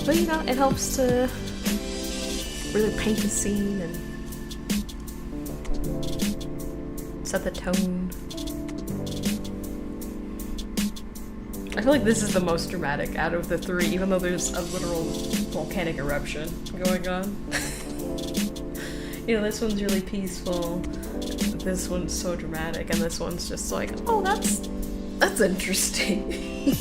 But you know, it helps to really paint the scene and set the tone. I feel like this is the most dramatic out of the three, even though there's a literal volcanic eruption going on. You know, this one's really peaceful, this one's so dramatic, and this one's just like, oh, that's interesting.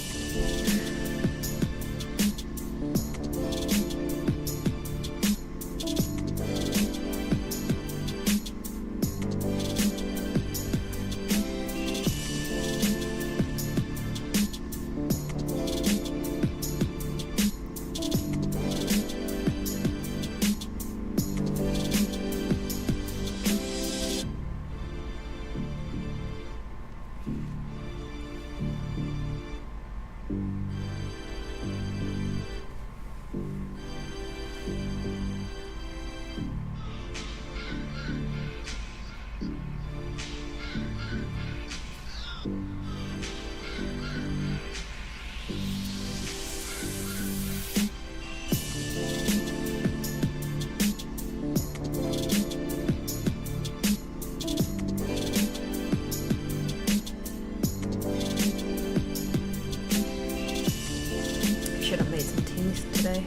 Should have made some teas today.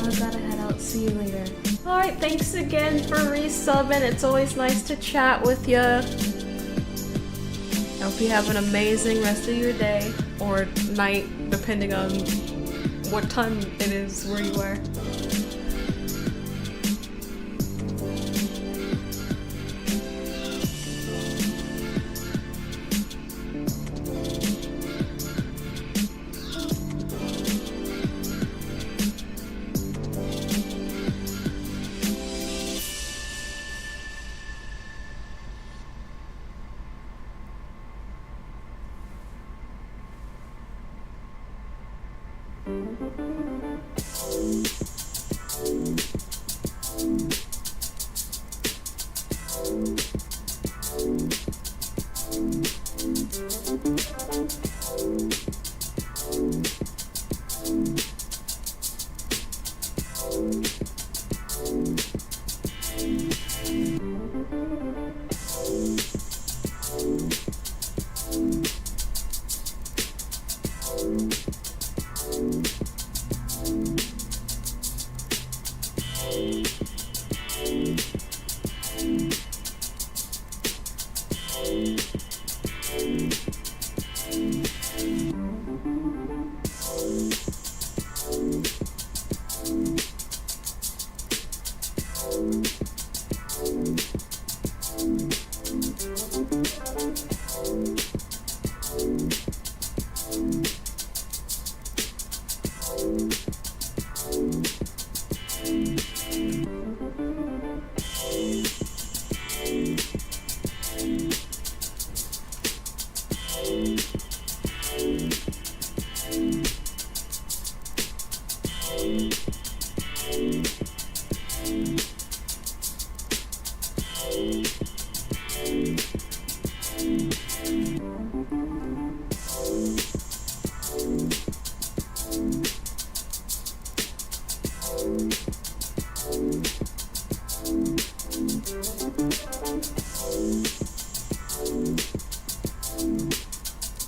I gotta head out. See you later. Alright, thanks again for resubbing. It's always nice to chat with you. I hope you have an amazing rest of your day or night, depending on what time it is where you are.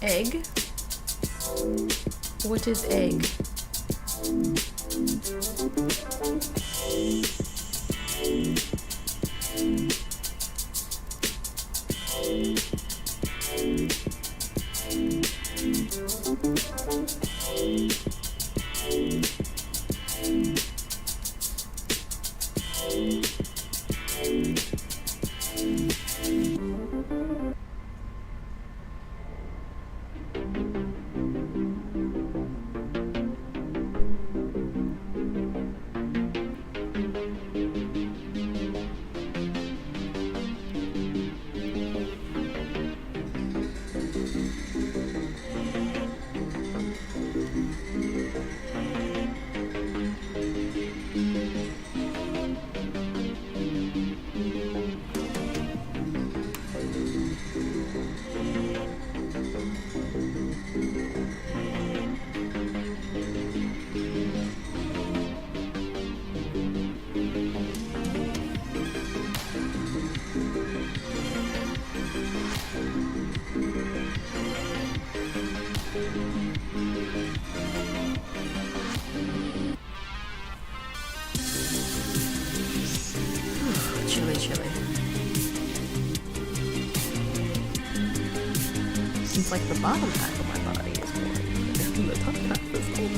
Egg? What is egg? Chilly. Seems like the bottom half of my body is warm, and the top half is cold.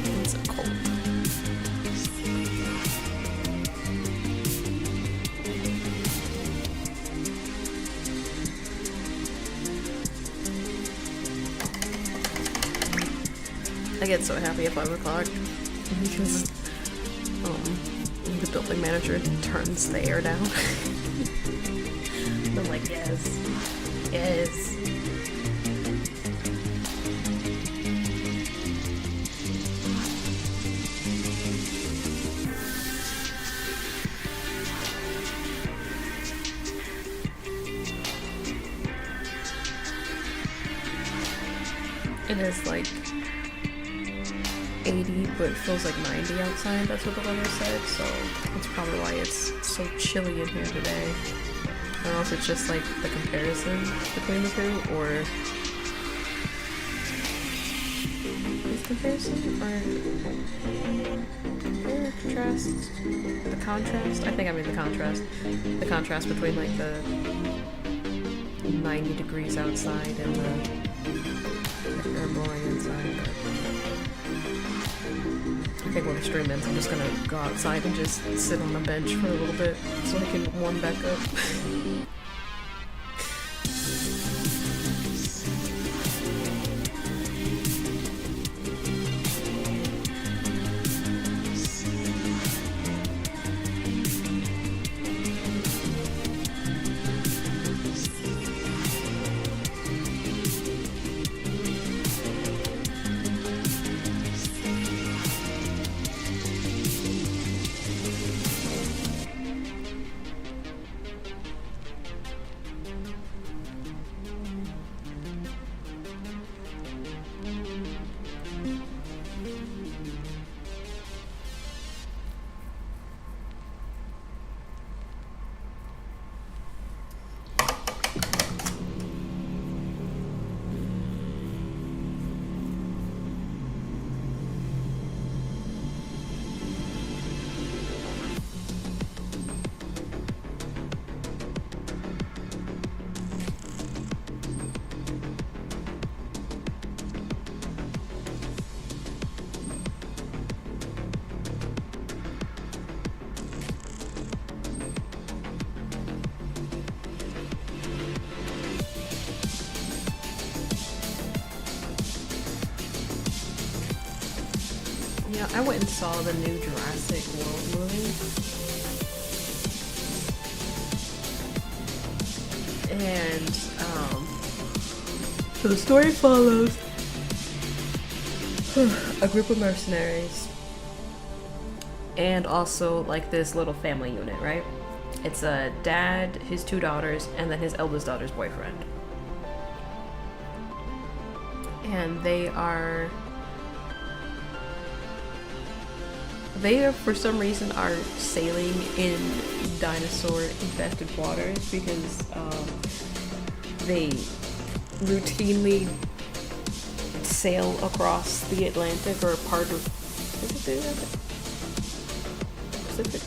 Hands are cold. I get so happy at 5 o'clock because the building manager turns the air down. I'm like, yes. It is like 80, but it feels like 90 outside. That's what the weather said, so that's probably why it's so chilly in here today. I don't know if it's just like the comparison between the two, or is comparison or contrast? The contrast? I think I mean the contrast. The contrast between like the 90 degrees outside and the air blowing inside. I think when the stream ends, I'm just gonna go outside and just sit on the bench for a little bit so I can warm back up. Yeah, I went and saw the new Jurassic World movie. And, so the story follows a group of mercenaries and also like this little family unit, right? It's a dad, his 2 daughters, and then his eldest daughter's boyfriend. And they are for some reason are sailing in dinosaur infested waters because they routinely sail across the Atlantic or part of is it the Atlantic? Pacific.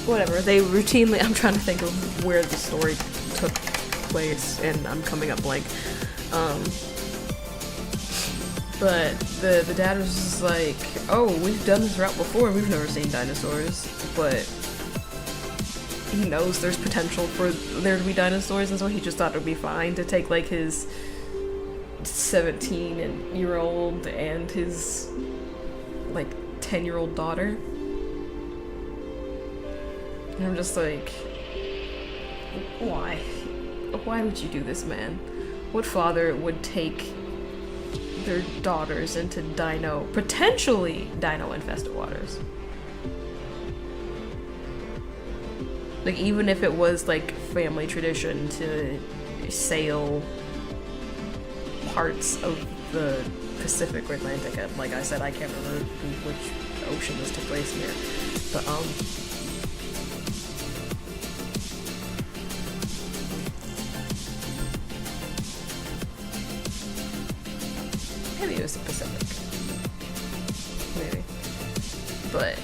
Whatever, they routinely, I'm trying to think of where the story took place and I'm coming up blank. But the dad was just like, oh, we've done this route before, we've never seen dinosaurs, but he knows there's potential for there to be dinosaurs, and so he just thought it would be fine to take like his 17-year-old and his like 10-year-old daughter. And I'm just like, why? Why would you do this, man? What father would take their daughters into potentially dino-infested waters? Like, even if it was, like, family tradition to sail parts of the Pacific or Atlantic, like I said, I can't remember which ocean this took place near, but, maybe it was the Pacific. Maybe. But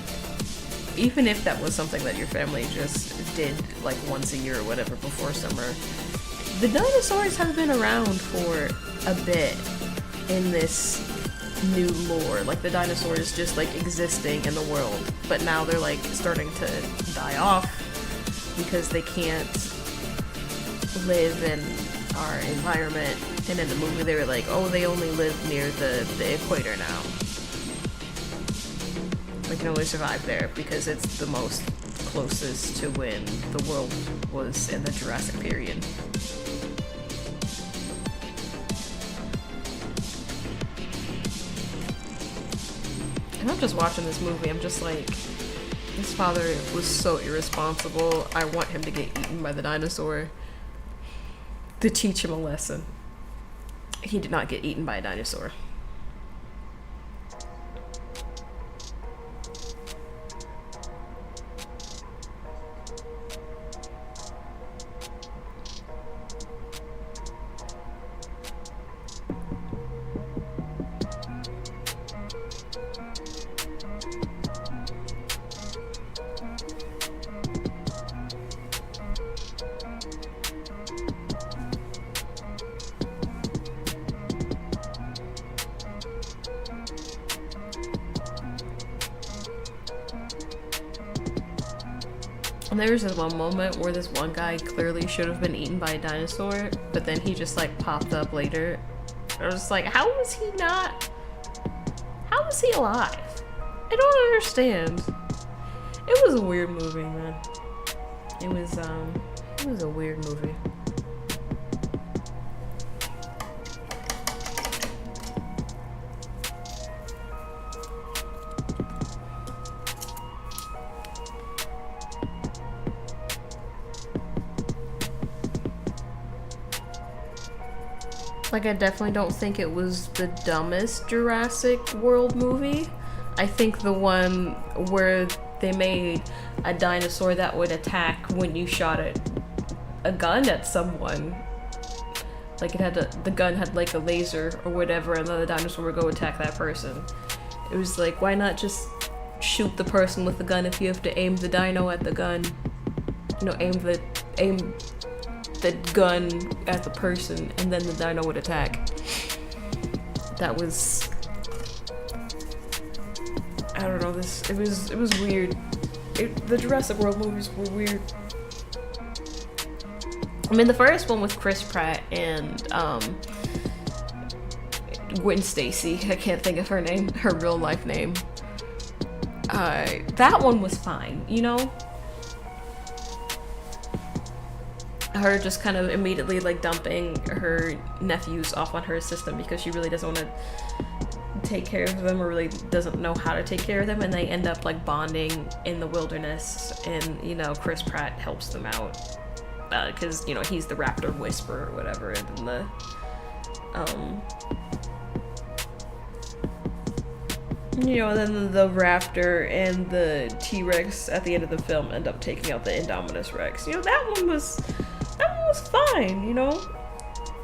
even if that was something that your family just did like once a year or whatever before summer, the dinosaurs have been around for a bit in this new lore. Like the dinosaurs just like existing in the world, but now they're like starting to die off because they can't live in our environment. And in the movie they were like, oh, they only live near the equator now. We can only survive there because it's the most closest to when the world was in the Jurassic period. And I'm just watching this movie, I'm just like, this father was so irresponsible. I want him to get eaten by the dinosaur to teach him a lesson. He did not get eaten by a dinosaur. And there was this one moment where this one guy clearly should have been eaten by a dinosaur, but then he just like popped up later. I was just like, how was he alive? I don't understand. It was a weird movie, man. It was a weird movie. Like, I definitely don't think it was the dumbest Jurassic World movie. I think the one where they made a dinosaur that would attack when you shot a gun at someone. Like, the gun had like a laser or whatever, and then the dinosaur would go attack that person. It was like, why not just shoot the person with the gun if you have to aim the dino at the gun? You know, aim the gun at the person, and then the dino would attack. That was, I don't know, it was weird. The Jurassic World movies were weird. I mean, the first one with Chris Pratt and Gwen Stacy. I can't think of her name, her real life name. That one was fine, you know? Her just kind of immediately like dumping her nephews off on her system because she really doesn't want to take care of them or really doesn't know how to take care of them, and they end up like bonding in the wilderness, and you know, Chris Pratt helps them out because you know, he's the raptor whisperer or whatever, and then the you know, then the raptor and the T-Rex at the end of the film end up taking out the Indominus Rex. You know, that one was fine, you know?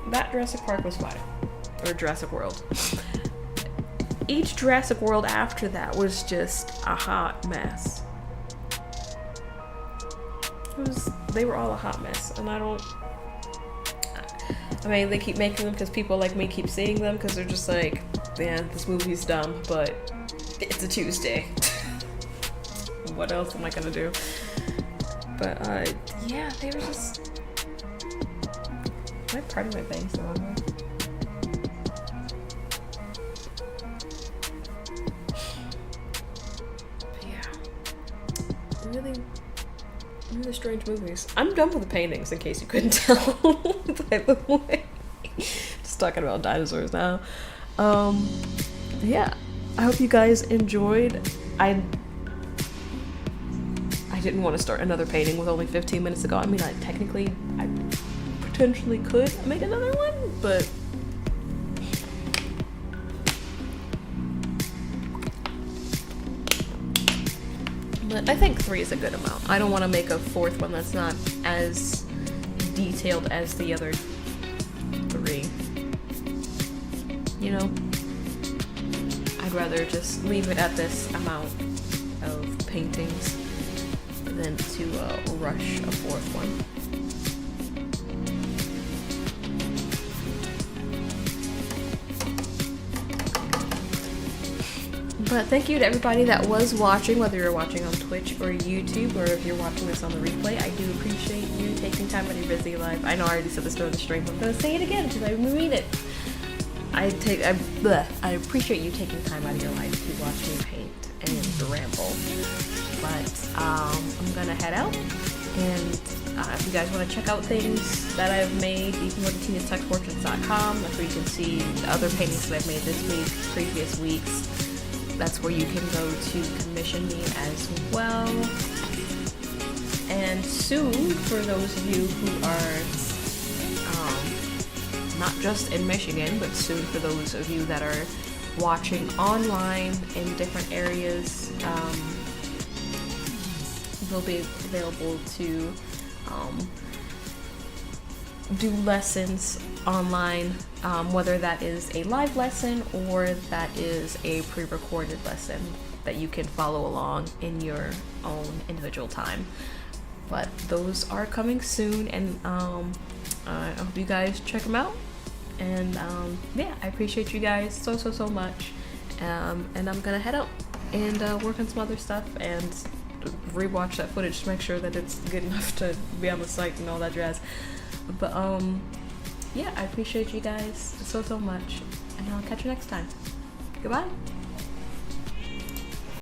That Jurassic Park was fine. Or Jurassic World. Each Jurassic World after that was just a hot mess. They were all a hot mess, and I mean, they keep making them because people like me keep seeing them because they're just like, man, this movie's dumb, but it's a Tuesday. What else am I gonna do? But yeah, they were just. Am I parting my bangs the wrong way? But yeah, really strange movies. I'm done with the paintings, in case you couldn't tell. By the way, just talking about dinosaurs now. Yeah, I hope you guys enjoyed. I didn't want to start another painting with only 15 minutes to go. I mean, I potentially could make another one, but I think 3 is a good amount. I don't want to make a 4th one that's not as detailed as the other 3. You know? I'd rather just leave it at this amount of paintings than to rush a 4th one. But thank you to everybody that was watching, whether you're watching on Twitch or YouTube, or if you're watching this on the replay. I do appreciate you taking time out of your busy life. I know I already said this during the stream, but I'm gonna say it again because I mean it. I appreciate you taking time out of your life to watch me paint and ramble. But I'm gonna head out, and if you guys want to check out things that I've made, you can go to tinastechportraits.com. That's where you can see the other paintings that I've made this week, previous weeks. That's where you can go to commission me as well. And soon, for those of you who are not just in Michigan, but soon for those of you that are watching online in different areas, they'll be available to do lessons online, whether that is a live lesson or that is a pre-recorded lesson that you can follow along in your own individual time. But those are coming soon, and I hope you guys check them out. And yeah, I appreciate you guys so much. And I'm gonna head out and work on some other stuff and rewatch that footage to make sure that it's good enough to be on the site and all that jazz. But yeah, I appreciate you guys so much, and I'll catch you next time. Goodbye.